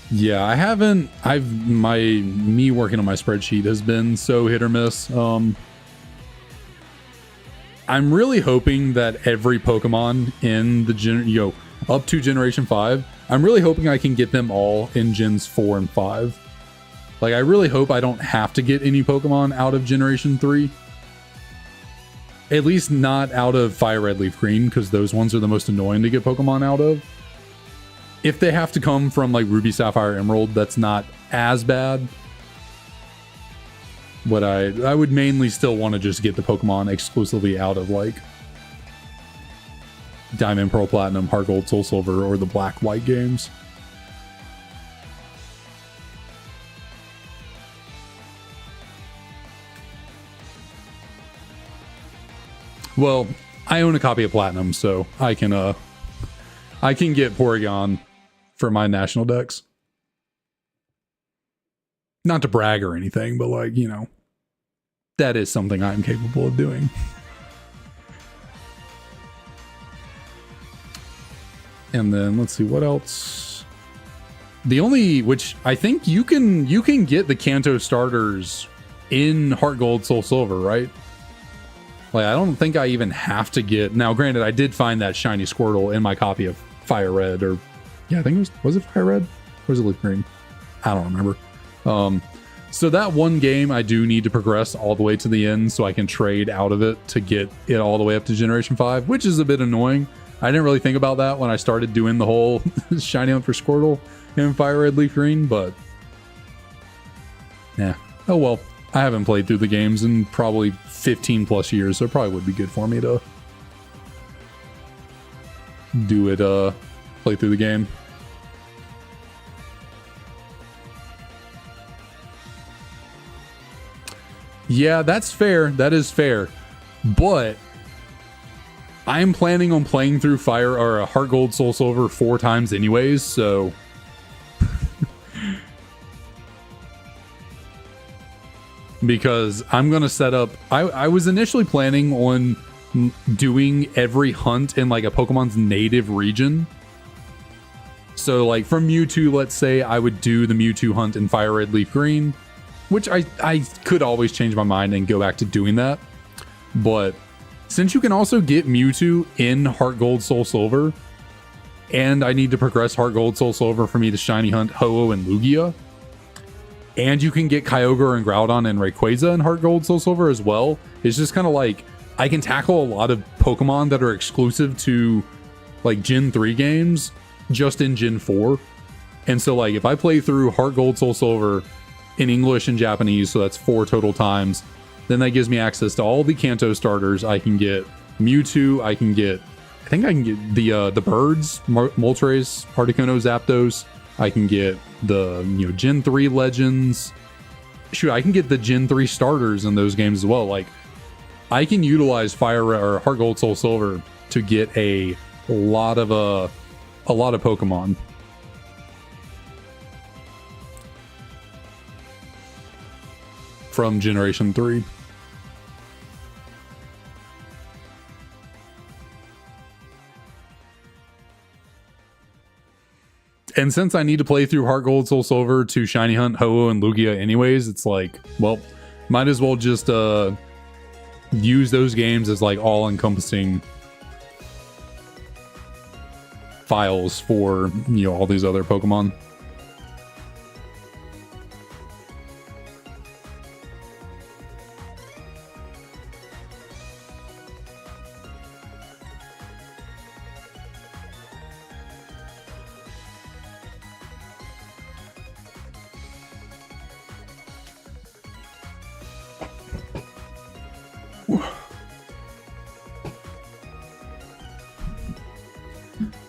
Yeah, me working on my spreadsheet has been so hit or miss. I'm really hoping that every Pokemon in the up to Generation 5, I'm really hoping I can get them all in Gens 4 and 5. Like, I really hope I don't have to get any Pokemon out of Generation 3. At least not out of Fire Red, Leaf Green, because those ones are the most annoying to get Pokemon out of. If they have to come from, like, Ruby, Sapphire, Emerald, that's not as bad. But I would mainly still want to just get the Pokemon exclusively out of, like, Diamond, Pearl, Platinum, Heart Gold, Soul Silver, or the Black, White games. Well, I own a copy of Platinum, so I can get Porygon for my national dex. Not to brag or anything, but like, you know, that is something I'm capable of doing. And then let's see what else. The only, which I think you can get the Kanto starters in Heart Gold, Soul Silver, right? Like, I don't think I even have to get... Now, granted, I did find that shiny Squirtle in my copy of Fire Red, or... Yeah, I think it was it Fire Red? Or was it Leaf Green? I don't remember. So that one game, I do need to progress all the way to the end so I can trade out of it to get it all the way up to Generation 5, which is a bit annoying. I didn't really think about that when I started doing the whole shiny hunt for Squirtle in Fire Red, Leaf Green, but... Yeah. Oh well. I haven't played through the games in probably 15 plus years, so it probably would be good for me to do it, play through the game. Yeah, that's fair. That is fair. But I'm planning on playing through Heart Gold, Soul Silver 4 times anyways, so... Because I'm going to set up... I was initially planning on doing every hunt in like a Pokemon's native region. So like from Mewtwo, let's say, I would do the Mewtwo hunt in Fire Red, Leaf Green, which I could always change my mind and go back to doing that. But since you can also get Mewtwo in Heart Gold, Soul Silver, and I need to progress Heart Gold, Soul Silver for me to shiny hunt Ho-Oh and Lugia, and you can get Kyogre and Groudon and Rayquaza in Heart Gold, Soul Silver as well. It's just kind of like, I can tackle a lot of Pokemon that are exclusive to like Gen 3 games just in Gen 4. And so like, if I play through Heart Gold, Soul Silver in English and Japanese, so that's 4 total times, then that gives me access to all the Kanto starters. I can get Mewtwo, I think I can get the birds, Moltres, Articuno, Zapdos. I can get the Gen 3 legends. Shoot, I can get the Gen 3 starters in those games as well. Like, I can utilize Heart Gold, Soul Silver to get a lot of Pokemon. From Generation 3. And since I need to play through Heart Gold, Soul Silver to shiny hunt Ho-Oh and Lugia anyways, it's like, well, might as well just use those games as like all-encompassing files for, all these other Pokemon.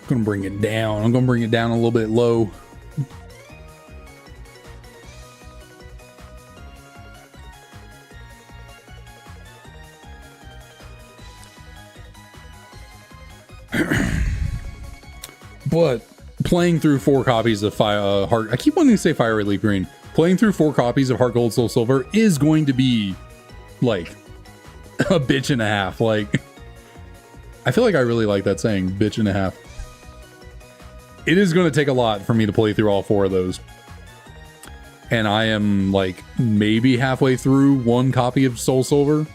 gonna bring it down. I'm gonna bring it down a little bit low. But playing through 4 copies of Heart, I keep wanting to say Fire Leaf Green. Playing through 4 copies of Heart Gold Soul Silver is going to be like a bitch and a half. Like, I feel like I really like that saying, bitch and a half. It is going to take a lot for me to play through all 4 of those. And I am like maybe halfway through 1 copy of Soul Silver.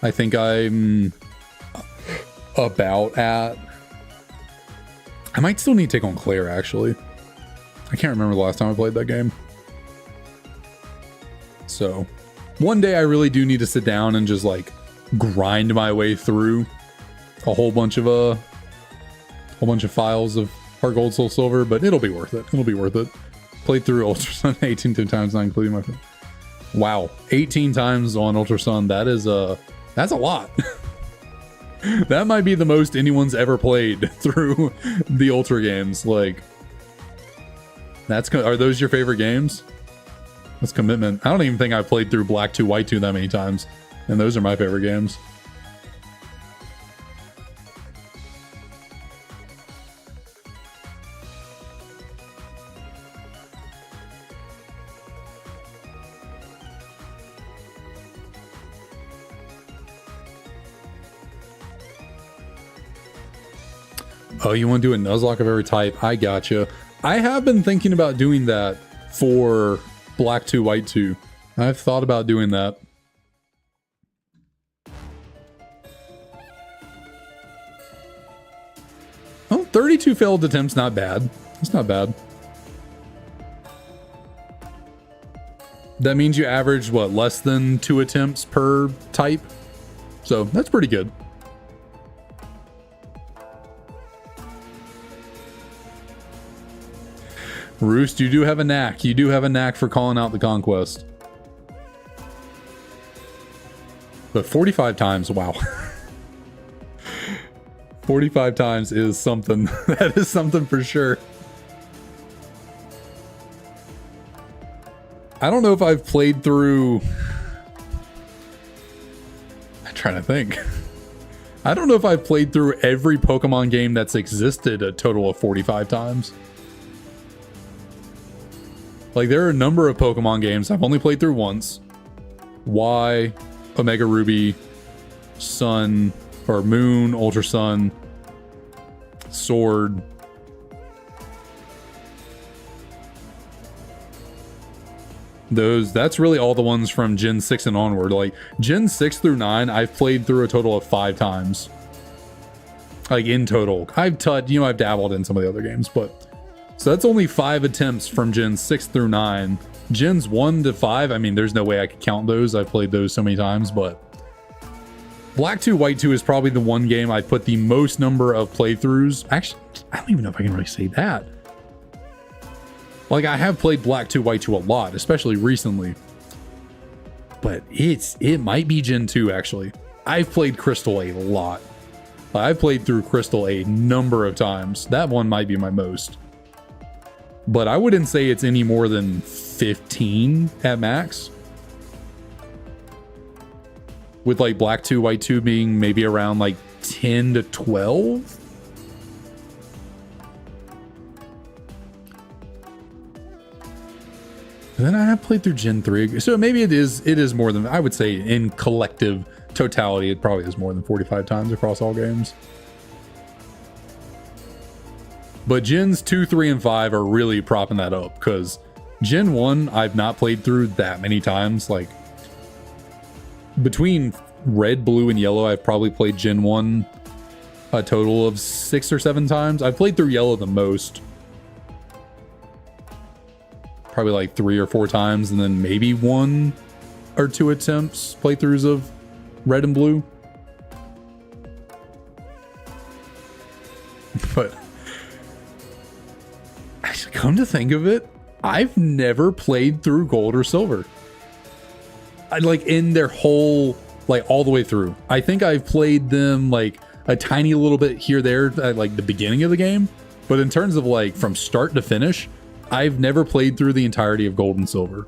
I think I'm about at... I might still need to take on Claire, actually. I can't remember the last time I played that game. So, one day I really do need to sit down and just like grind my way through a whole bunch of files of Heart Gold Soul Silver, but it'll be worth it. It'll be worth it. Played through Ultra Sun 18 times, not including my... Wow, 18 times on Ultra Sun. That's a lot. That might be the most anyone's ever played through the Ultra games. Like, are those your favorite games? That's commitment. I don't even think I've played through Black 2, White 2 that many times, and those are my favorite games. Oh, you want to do a Nuzlocke of every type? I gotcha. I have been thinking about doing that for Black 2, White 2. I've thought about doing that. Oh, 32 failed attempts, not bad. It's not bad. That means you average, what, less than 2 attempts per type? So that's pretty good. Roost, you do have a knack. You do have a knack for calling out the conquest. But 45 times, wow. 45 times is something. That is something for sure. I don't know if I've played through... I'm trying to think. I don't know if I've played through every Pokemon game that's existed a total of 45 times. Like, there are a number of Pokemon games I've only played through once. Y, Omega Ruby, Sun, or Moon, Ultra Sun, Sword. That's really all the ones from Gen 6 and onward. Like, Gen 6 through 9, I've played through a total of 5 times. Like, in total. I've dabbled in some of the other games, but... So that's only 5 attempts from Gen 6 through 9. Gens 1 to 5, I mean, there's no way I could count those. I've played those so many times, but... Black 2, White 2 is probably the one game I put the most number of playthroughs. Actually, I don't even know if I can really say that. Like, I have played Black 2, White 2 a lot, especially recently. But it might be Gen 2, actually. I've played Crystal a lot. I've played through Crystal a number of times. That one might be my most. But I wouldn't say it's any more than 15 at max. With like Black 2, White 2 being maybe around like 10 to 12. And then I have played through Gen 3. So maybe it is more than, I would say in collective totality, it probably is more than 45 times across all games. But Gens 2, 3, and 5 are really propping that up, because Gen 1, I've not played through that many times. Like, between Red, Blue, and Yellow, I've probably played Gen 1 a total of 6 or 7 times. I've played through Yellow the most. Probably like 3 or 4 times, and then maybe 1 or 2 attempts, playthroughs of Red and Blue. But... actually, come to think of it, I've never played through Gold or Silver. Like, in their whole, like, all the way through. I think I've played them, like, a tiny little bit here, there, at, like, the beginning of the game. But in terms of like from start to finish, I've never played through the entirety of Gold and Silver.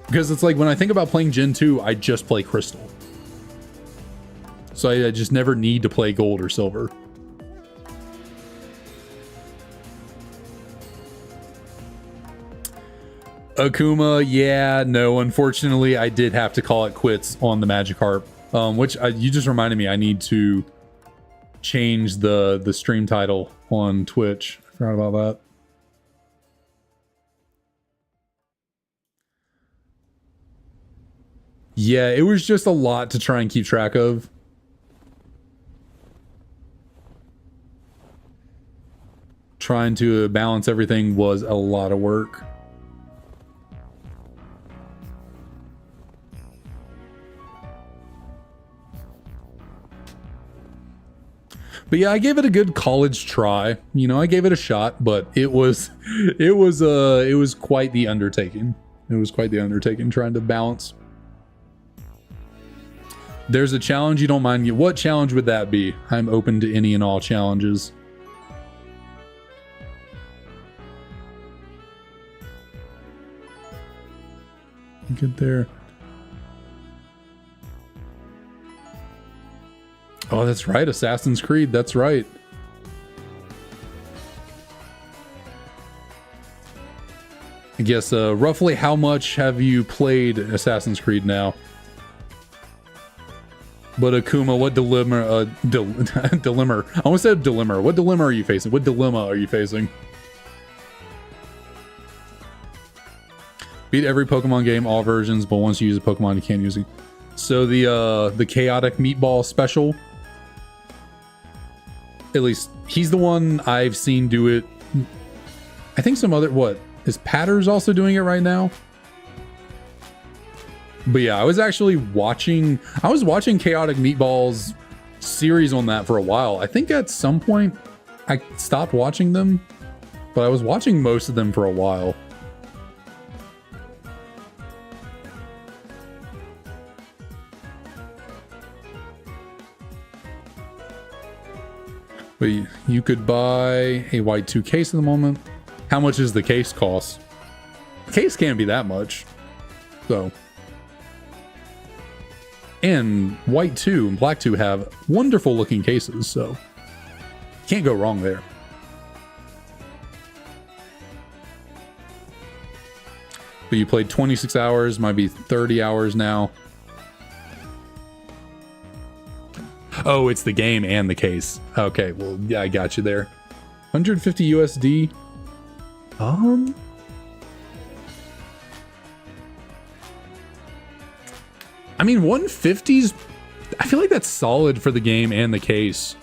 Because it's like when I think about playing Gen 2, I just play Crystal. So I just never need to play Gold or Silver. Akuma, yeah, no, unfortunately, I did have to call it quits on the Magikarp, which you just reminded me I need to change the stream title on Twitch. I forgot about that. Yeah, it was just a lot to try and keep track of. Trying to balance everything was a lot of work. But yeah, I gave it a good college try. You know, I gave it a shot, but it was quite the undertaking. It was quite the undertaking trying to balance. There's a challenge you don't mind. What challenge would that be? I'm open to any and all challenges. Get there. Oh, that's right. Assassin's Creed. That's right. I guess roughly how much have you played Assassin's Creed now? But Akuma, what dilemma? Dilemma. I almost said dilemma. What dilemma are you facing? What dilemma are you facing? Beat every Pokemon game, all versions, but once you use a Pokemon, you can't use it. So the chaotic meatball special. At least he's the one I've seen do it. I think some other, what is Patter's also doing it right now? But yeah, I was watching Chaotic Meatball's series on that for a while. I think at some point I stopped watching them, but I was watching most of them for a while. But you could buy a white 2 case at the moment. How much does the case cost? The case can't be that much. So. And white 2 and black 2 have wonderful looking cases, so can't go wrong there. But you played 26 hours, might be 30 hours now. Oh, it's the game and the case. Okay, well, yeah, I got you there. 150 USD. I mean, 150's, I feel like that's solid for the game and the case.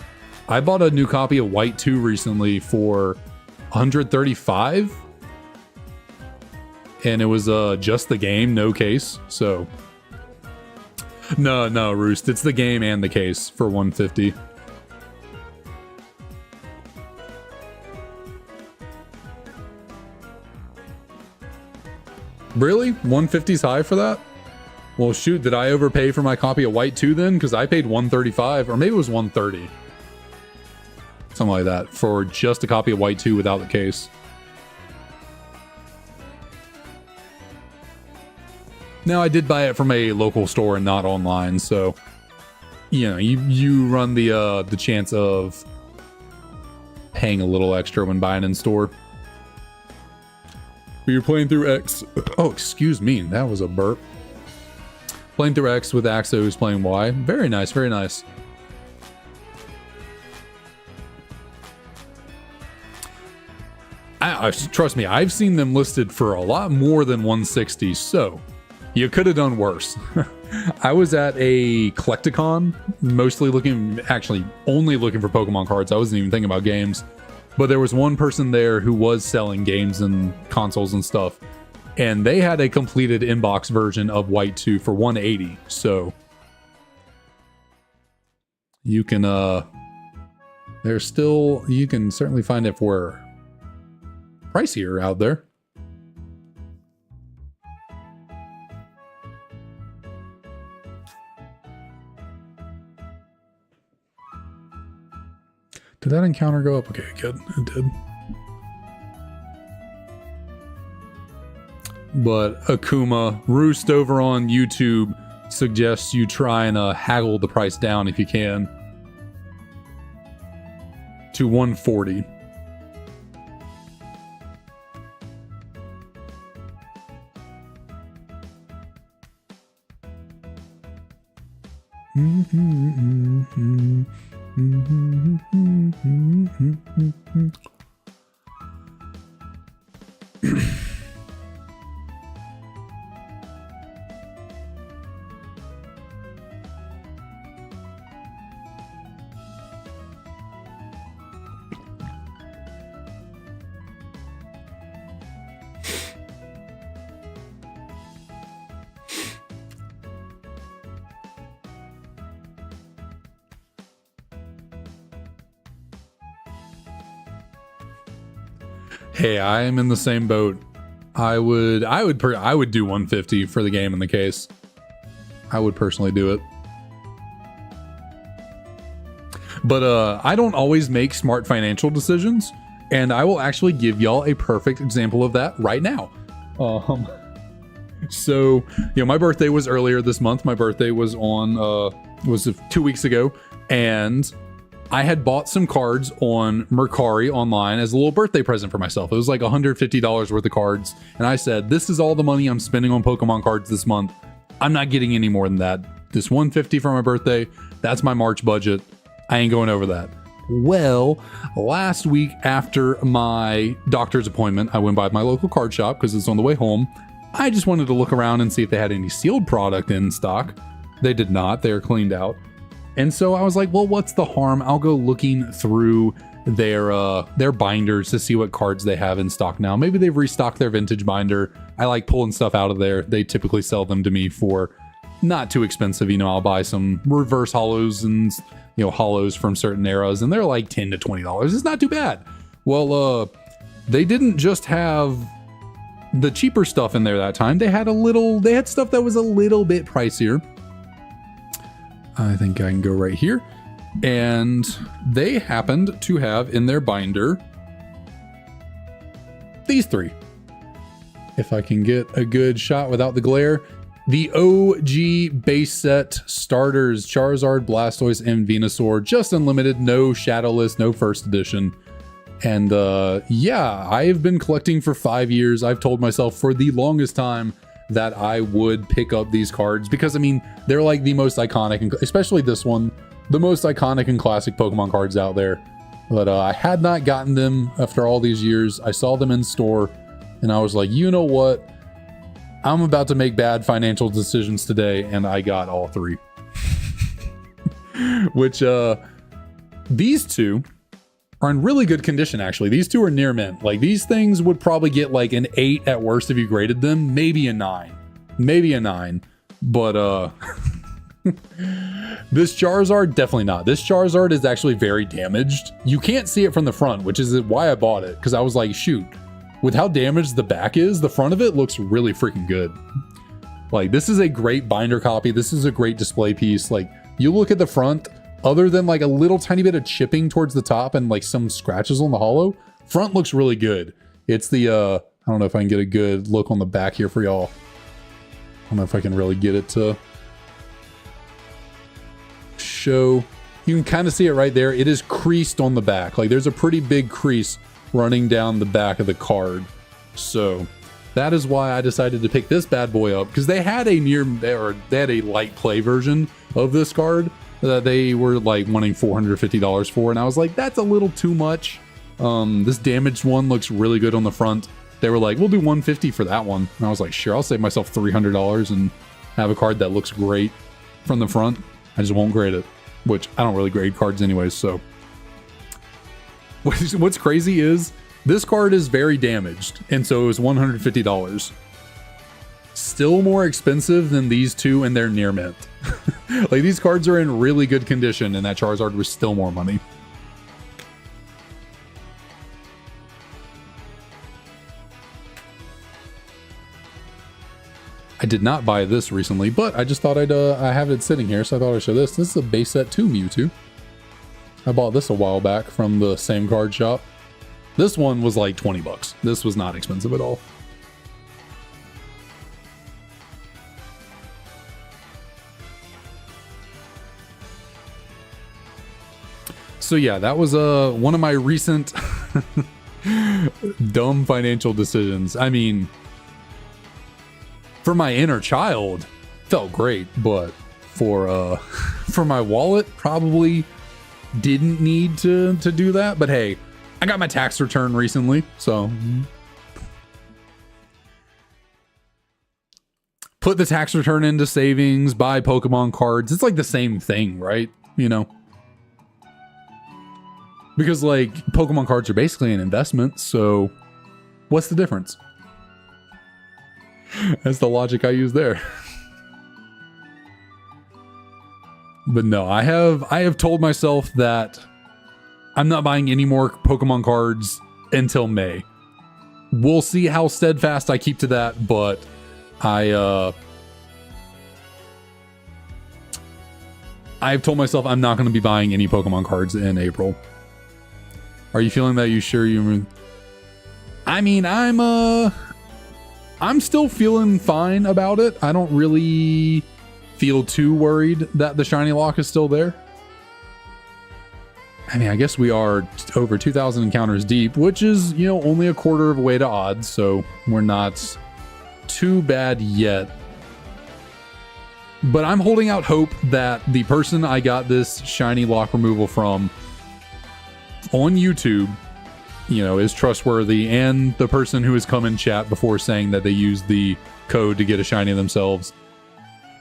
I bought a new copy of White 2 recently for 135. And it was just the game, no case. So no, Roost, it's the game and the case for 150. Really? 150's high for that? Well, shoot, did I overpay for my copy of White 2 then? Because I paid 135, or maybe it was 130. Something like that, for just a copy of White 2 without the case. Now, I did buy it from a local store and not online, so you know, you run the chance of paying a little extra when buying in store. But you're playing through X. Oh, excuse me, that was a burp. Playing through X with Axo, who's playing Y. Very nice, very nice. Trust me, I've seen them listed for a lot more than 160, so you could have done worse. I was at a Collecticon, mostly looking, actually only looking for Pokemon cards. I wasn't even thinking about games. But there was one person there who was selling games and consoles and stuff. And they had a completed inbox version of White 2 for 180. So you can, there's still, you can certainly find it for pricier out there. Did that encounter go up? Okay, good. It did. But Akuma Roost over on YouTube suggests you try and haggle the price down if you can to 140. Hey, I am in the same boat. I would do 150 for the game in the case. I would personally do it. But I don't always make smart financial decisions, and I will actually give y'all a perfect example of that right now. So, my birthday was earlier this month. My birthday was was 2 weeks ago, and I had bought some cards on Mercari online as a little birthday present for myself. It was like $150 worth of cards. And I said, this is all the money I'm spending on Pokemon cards this month. I'm not getting any more than that. This $150 for my birthday, that's my March budget. I ain't going over that. Well, last week after my doctor's appointment, I went by my local card shop because it's on the way home. I just wanted to look around and see if they had any sealed product in stock. They did not. They are cleaned out. And so I was like, well, what's the harm? I'll go looking through their binders to see what cards they have in stock now. Maybe they've restocked their vintage binder. I like pulling stuff out of there. They typically sell them to me for not too expensive. I'll buy some reverse hollows and, hollows from certain eras, and they're like $10 to $20. It's not too bad. Well, they didn't just have the cheaper stuff in there that time. They had stuff that was a little bit pricier. I think I can go right here. And they happened to have in their binder these three. If I can get a good shot without the glare. The OG base set starters, Charizard, Blastoise, and Venusaur. Just unlimited, no Shadowless, no first edition. And yeah, I have been collecting for 5 years. I've told myself for the longest time that I would pick up these cards because, they're like the most iconic, and especially this one, the most iconic and classic Pokemon cards out there. But I had not gotten them after all these years. I saw them in store, and I was like, you know what? I'm about to make bad financial decisions today, and I got all three. Which, these two are in really good condition, actually. These two are near mint. Like, these things would probably get like an 8 at worst if you graded them. Maybe a 9. Maybe a 9. But, this Charizard, definitely not. This Charizard is actually very damaged. You can't see it from the front, which is why I bought it. Because I was like, shoot, with how damaged the back is, the front of it looks really freaking good. Like, this is a great binder copy. This is a great display piece. Like, you look at the front, other than like a little tiny bit of chipping towards the top and like some scratches on the hollow, front looks really good. It's the, I don't know if I can get a good look on the back here for y'all. I don't know if I can really get it to show. You can kind of see it right there. It is creased on the back. Like, there's a pretty big crease running down the back of the card. So that is why I decided to pick this bad boy up, because they had a light play version of this card that they were like wanting $450 for, and I was like, that's a little too much. This damaged one looks really good on the front. They were like, we'll do $150 for that one, and I was like, sure, I'll save myself $300 and have a card that looks great from the front. I just won't grade it, which I don't really grade cards anyways. So what's crazy is this card is very damaged, and so it was $150. Still more expensive than these two, and they're near mint. Like, these cards are in really good condition, and that Charizard was still more money. I did not buy this recently, but I just thought I have it sitting here, so I thought I'd show this. This is a base set 2 Mewtwo. I bought this a while back from the same card shop. This one was like 20 bucks. This was not expensive at all. So yeah, that was one of my recent dumb financial decisions. I mean, for my inner child, felt great, but for my wallet, probably didn't need to do that. But hey, I got my tax return recently, so put the tax return into savings, buy Pokemon cards. It's like the same thing, right? You know, because like Pokemon cards are basically an investment. So what's the difference? That's the logic I use there. But no, I have told myself that I'm not buying any more Pokemon cards until May. We'll see how steadfast I keep to that, but I've told myself I'm not going to be buying any Pokemon cards in April. Are you feeling that? You sure you? I mean, I'm still feeling fine about it. I don't really feel too worried that the shiny lock is still there. I mean, I guess we are over 2,000 encounters deep, which is, you know, only a quarter of a way to odds, so we're not too bad yet. But I'm holding out hope that the person I got this shiny lock removal from on YouTube, you know, is trustworthy, and the person who has come in chat before saying that they used the code to get a shiny themselves.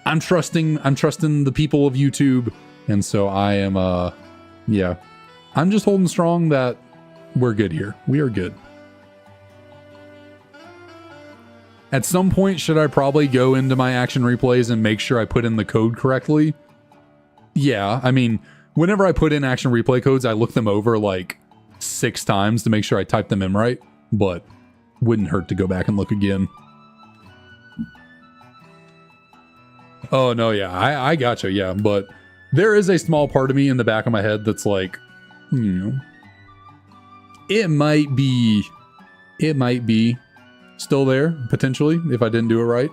I'm trusting the people of YouTube, and so I am yeah. I'm just holding strong that we're good here. We are good. At some point, should I probably go into my action replays and make sure I put in the code correctly? Yeah, I mean, whenever I put in action replay codes, I look them over like 6 times to make sure I type them in right, but wouldn't hurt to go back and look again. Oh, no, yeah, I gotcha, yeah, but there is a small part of me in the back of my head that's like, you know, it might be still there, potentially, if I didn't do it right.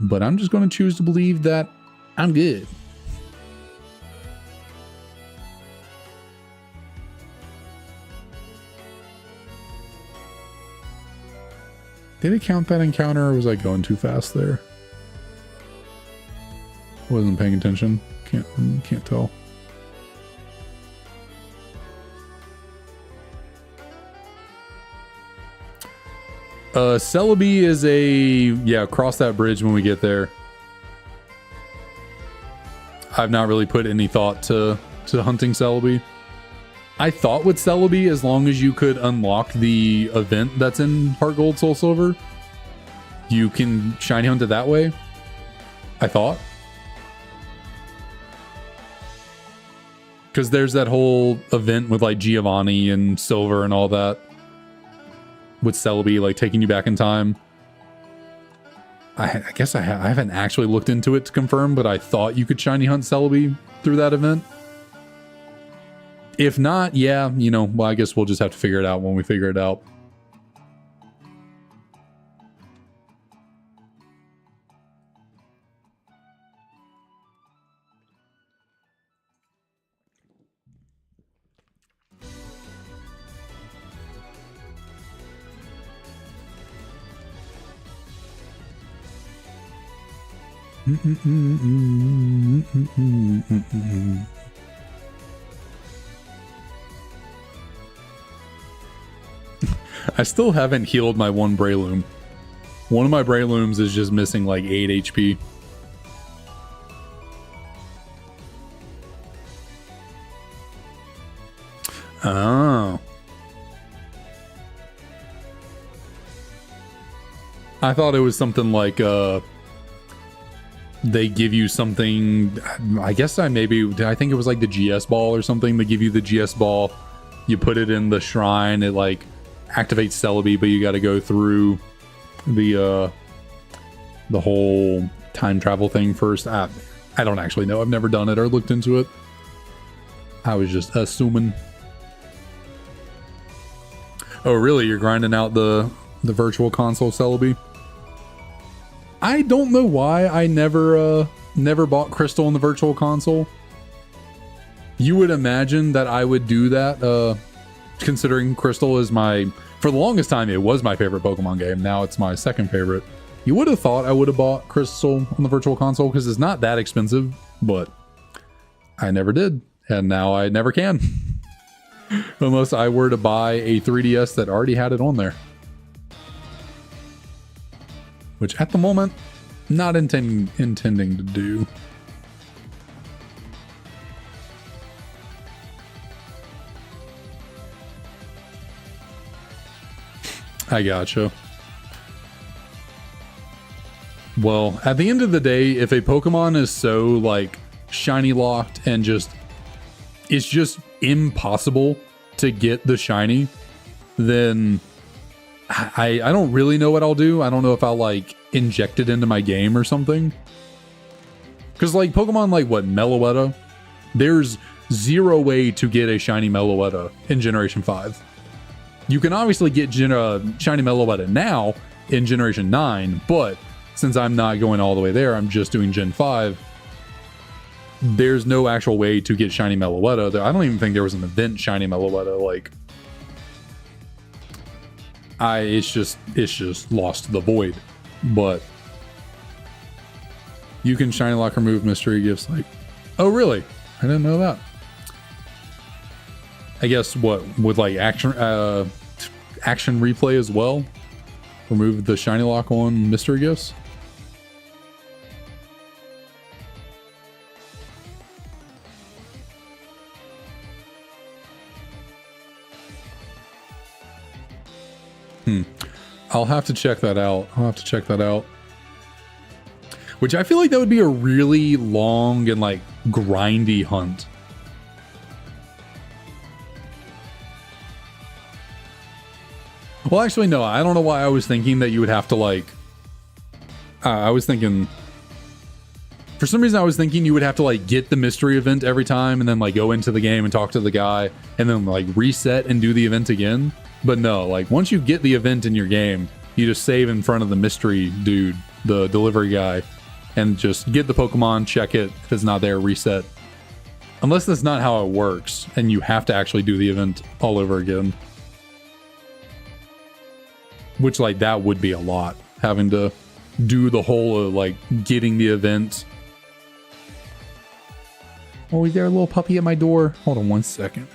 But I'm just going to choose to believe that I'm good. Did it count that encounter, or was I going too fast there? Wasn't paying attention. Can't tell. Celebi is yeah, cross that bridge when we get there. I've not really put any thought to hunting Celebi. I thought with Celebi, as long as you could unlock the event that's in Heart Gold Soul Silver, you can shiny hunt it that way. I thought. Because there's that whole event with like Giovanni and Silver and all that. With Celebi, like taking you back in time. I guess I haven't actually looked into it to confirm, but I thought you could shiny hunt Celebi through that event. If not, yeah, you know, well, I guess we'll just have to figure it out when we figure it out. I still haven't healed my one Breloom. One of my Brelooms is just missing like 8 HP. Oh. I thought it was something like they give you something. I guess I think it was like the GS ball or something. They give you the GS ball, you put it in the shrine, it like activates Celebi, but you got to go through the whole time travel thing first. I don't actually know. I've never done it or looked into it. I was just assuming. Oh, really? You're grinding out the virtual console, Celebi? I don't know why I never bought Crystal in the virtual console. You would imagine that I would do that, considering Crystal is for the longest time, it was my favorite Pokemon game. Now it's my second favorite. You would have thought I would have bought Crystal on the virtual console because it's not that expensive, but I never did. And now I never can. Unless I were to buy a 3DS that already had it on there. Which at the moment, not intending to do. I gotcha. Well, at the end of the day, if a Pokemon is so like shiny locked and it's just impossible to get the shiny, then I don't really know what I'll do. I don't know if I'll like inject it into my game or something. Because like Pokemon like what, Meloetta? There's zero way to get a shiny Meloetta in Generation 5. You can obviously get shiny Meloetta now in Generation 9, but since I'm not going all the way there, I'm just doing Gen 5. There's no actual way to get shiny Meloetta. I don't even think there was an event shiny Meloetta. Like, it's just lost to the void. But you can shiny lock remove mystery gifts. Like, oh really? I didn't know that. I guess what with like action replay as well. Remove the shiny lock on mystery gifts. I'll have to check that out. Which I feel like that would be a really long and like grindy hunt. Well, actually, no, I don't know why I was thinking that you would have to like, for some reason I was thinking you would have to like get the mystery event every time and then like go into the game and talk to the guy and then like reset and do the event again. But no, like once you get the event in your game, you just save in front of the mystery dude, the delivery guy, and just get the Pokemon, check it. If it's not there, reset. Unless that's not how it works and you have to actually do the event all over again. Which like that would be a lot, having to do the whole like getting the event. Oh, is there a little puppy at my door? Hold on one second.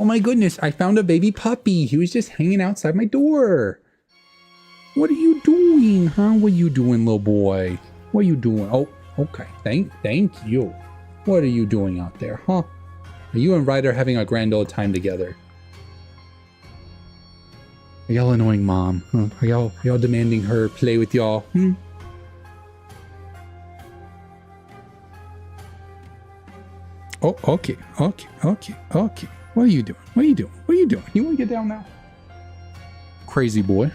Oh my goodness, I found a baby puppy. He was just hanging outside my door. What are you doing, huh? What are you doing, little boy? What are you doing? Oh, okay. Thank you. What are you doing out there, huh? Are you and Ryder having a grand old time together? Are y'all annoying mom? Huh? Are y'all demanding her play with y'all? Oh, okay. What are you doing? You want to get down now? Crazy boy.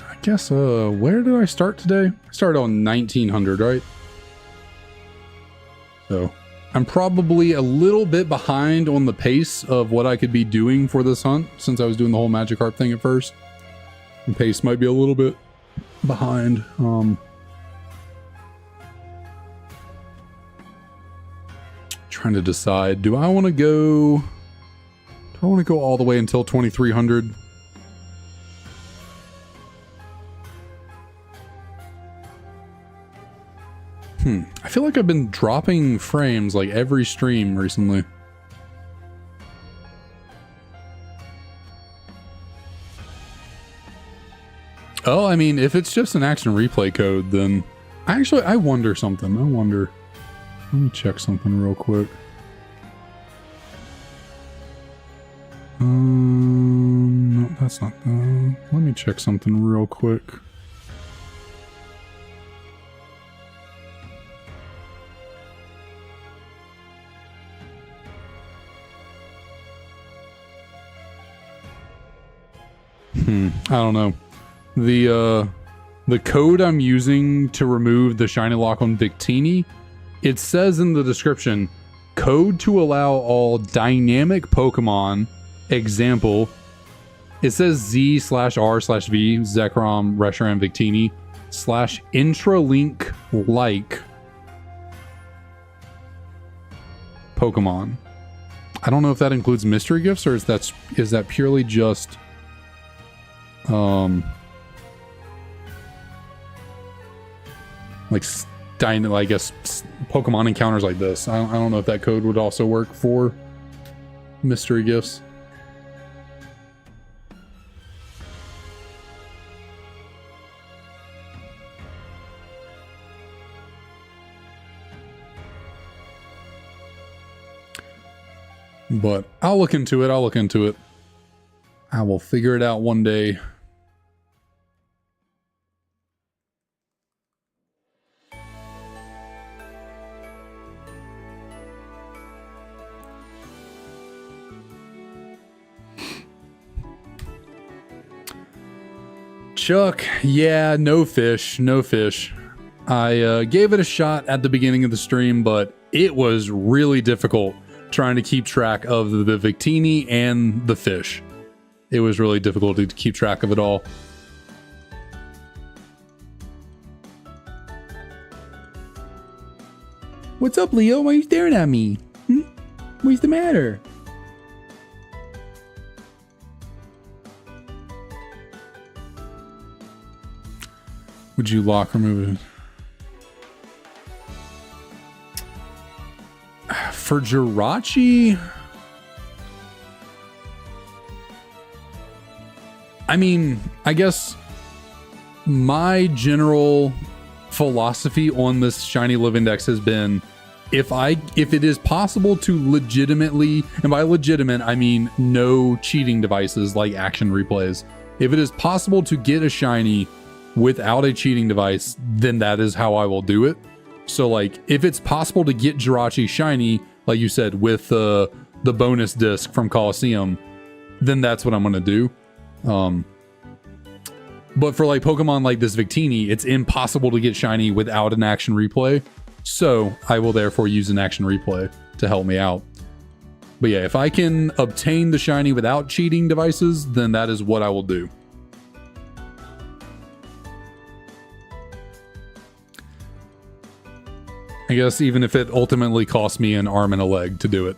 I guess, where did I start today? I started on 1900, right? So I'm probably a little bit behind on the pace of what I could be doing for this hunt, since I was doing the whole Magikarp thing at first. The pace might be a little bit behind. Trying to decide, do I want to go all the way until 2300? I feel like I've been dropping frames like every stream recently. Oh, I mean, if it's just an action replay code, then I wonder something. Let me check something real quick. No, That's not... let me check something real quick. I don't know. The code I'm using to remove the shiny lock on Victini, it says in the description, code to allow all dynamic Pokemon, example, it says Z/R/V, Zekrom, Reshiram, Victini, /intralink like Pokemon. I don't know if that includes mystery gifts or is that purely just like I guess Pokemon encounters like this. I don't know if that code would also work for mystery gifts. But I'll look into it. I will figure it out one day. Chuck, yeah, no fish. I gave it a shot at the beginning of the stream, but it was really difficult trying to keep track of the Victini and the fish. It was really difficult to keep track of it all. What's up, Leo? Why are you staring at me? What's the matter? Would you lock remove it? For Jirachi, I mean, I guess my general philosophy on this Shiny Living Dex has been, if it is possible to legitimately, and by legitimate I mean no cheating devices like action replays, if it is possible to get a shiny without a cheating device, then that is how I will do it. So like, if it's possible to get Jirachi shiny, like you said, with the bonus disc from Coliseum, then that's what I'm gonna do. But for like Pokemon like this Victini, it's impossible to get shiny without an action replay. So I will therefore use an action replay to help me out. But yeah, if I can obtain the shiny without cheating devices, then that is what I will do. I guess even if it ultimately costs me an arm and a leg to do it.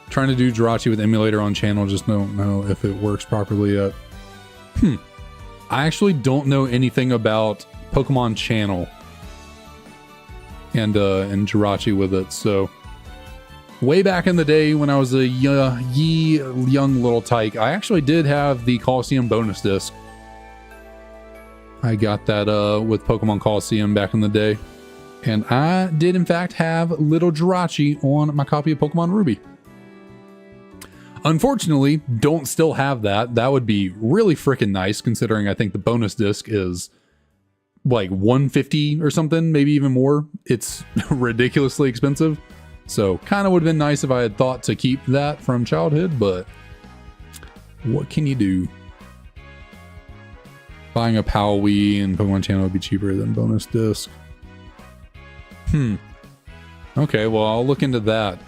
Trying to do Jirachi with emulator on channel, just don't know if it works properly yet. I actually don't know anything about Pokemon channel and Jirachi with it. So way back in the day when I was a young little tyke, I actually did have the Coliseum bonus disc. I got that with Pokemon Coliseum back in the day. And I did in fact have little Jirachi on my copy of Pokemon Ruby. Unfortunately, don't still have that. That would be really freaking nice, considering I think the bonus disc is like $150 or something, maybe even more. It's ridiculously expensive. So kind of would have been nice if I had thought to keep that from childhood, but what can you do? Buying a PAL Wii and Pokemon Channel would be cheaper than bonus disc. Okay, well, I'll look into that.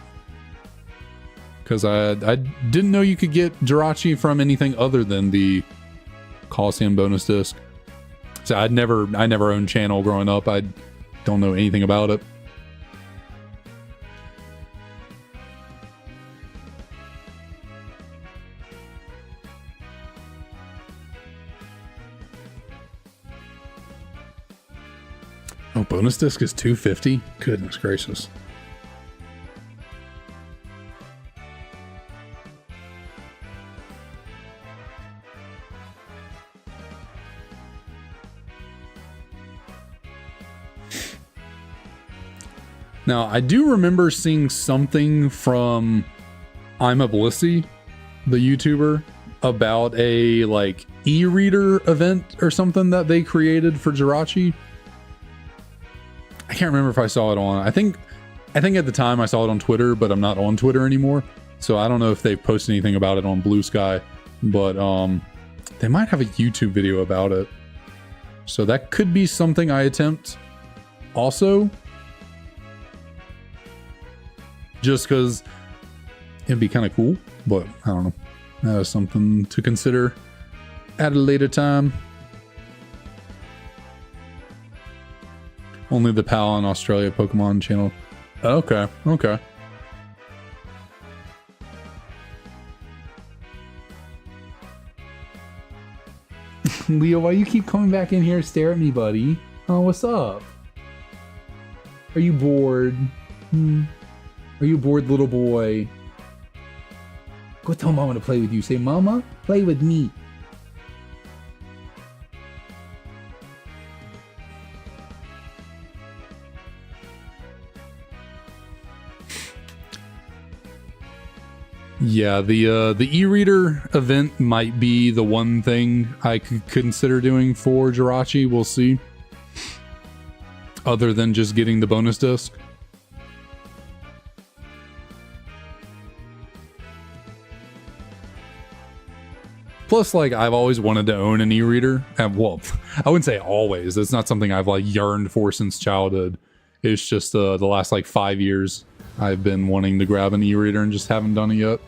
Because I didn't know you could get Jirachi from anything other than the Coliseum bonus disc. So I never owned Channel growing up. I don't know anything about it. Oh, bonus disc is $250? Goodness gracious. Now, I do remember seeing something from I'm a Blissey, the YouTuber, about a like e-reader event or something that they created for Jirachi. I can't remember if I saw it on, I think at the time I saw it on Twitter, but I'm not on Twitter anymore. So I don't know if they've posted anything about it on Blue Sky, but they might have a YouTube video about it. So that could be something I attempt also. Just because it'd be kind of cool, but I don't know. That is something to consider at a later time. Only the PAL in Australia Pokemon channel. Okay, okay. Leo, why you keep coming back in here to stare at me, buddy? Oh, what's up? Are you bored? Are you bored, little boy? Go tell Mama to play with you. Say, Mama, play with me. Yeah, the e-reader event might be the one thing I could consider doing for Jirachi. We'll see. Other than just getting the bonus disc. Plus, like, I've always wanted to own an e-reader. And, well, I wouldn't say always. It's not something I've, like, yearned for since childhood. It's just the last, like, 5 years I've been wanting to grab an e-reader and just haven't done it yet.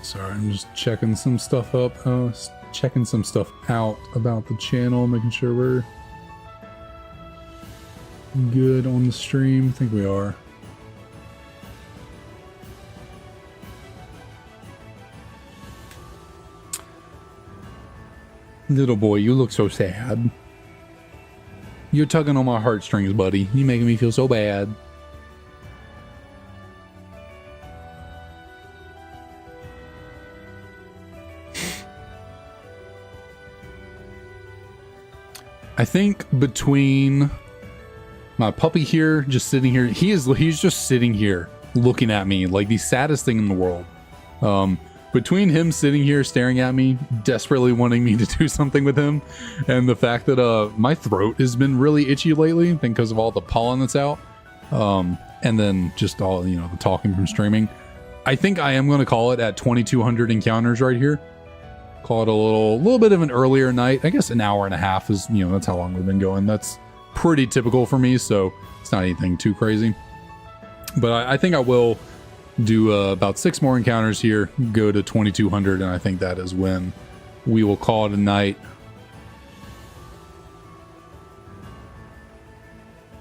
Sorry, I'm just checking some stuff up. Checking some stuff out about the channel, making sure we're good on the stream. I think we are. Little boy, you look so sad. You're tugging on my heartstrings, buddy. You're making me feel so bad. I think between my puppy here, just sitting here, he's just sitting here looking at me like the saddest thing in the world. Between him sitting here staring at me, desperately wanting me to do something with him, and the fact that my throat has been really itchy lately because of all the pollen that's out, and then just all, you know, the talking from streaming, I think I am going to call it at 2,200 encounters right here. Call it a little bit of an earlier night. I guess an hour and a half is, you know, that's how long we've been going. That's pretty typical for me, so it's not anything too crazy. But I think I will do about 6 more encounters here, go to 2,200, and I think that is when we will call it a night.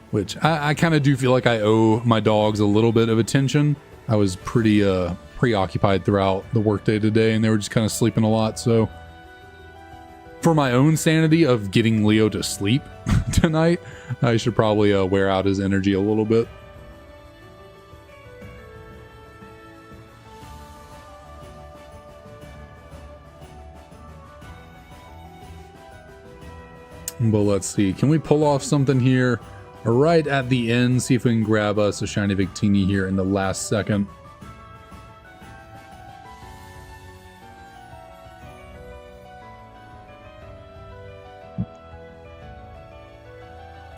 Which I kind of do feel like I owe my dogs a little bit of attention. I was pretty preoccupied throughout the workday today, and they were just kind of sleeping a lot. So for my own sanity of getting Leo to sleep tonight, I should probably wear out his energy a little bit. But let's see, can we pull off something here right at the end? See if we can grab us a Shiny Victini here in the last second.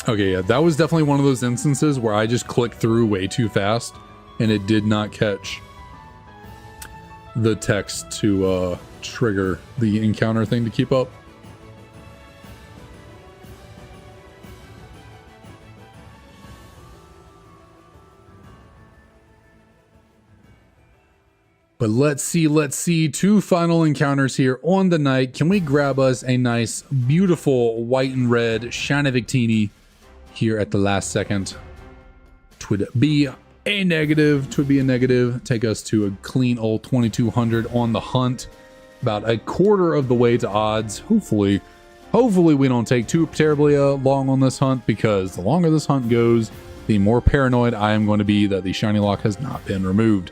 Okay, yeah, that was definitely one of those instances where I just clicked through way too fast and it did not catch the text to trigger the encounter thing to keep up. But let's see. 2 final encounters here on the night. Can we grab us a nice, beautiful white and red Shiny Victini here at the last second? Twould be a negative. Take us to a clean old 2200 on the hunt. About a quarter of the way to odds. Hopefully we don't take too terribly long on this hunt, because the longer this hunt goes, the more paranoid I am going to be that the shiny lock has not been removed.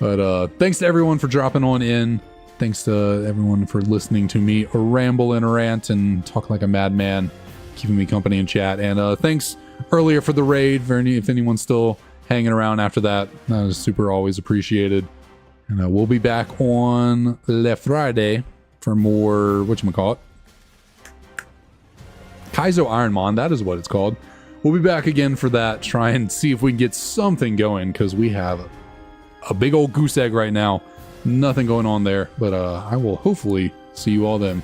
But thanks to everyone for dropping on in. Thanks to everyone for listening to me ramble and rant and talk like a madman, keeping me company in chat. And thanks earlier for the raid. If anyone's still hanging around after that, that is super always appreciated. And we'll be back on Friday for more, whatchamacallit, Kaizo Ironmon, that is what it's called. We'll be back again for that, try and see if we can get something going, because we have a big old goose egg right now. Nothing going on there, but I will hopefully see you all then.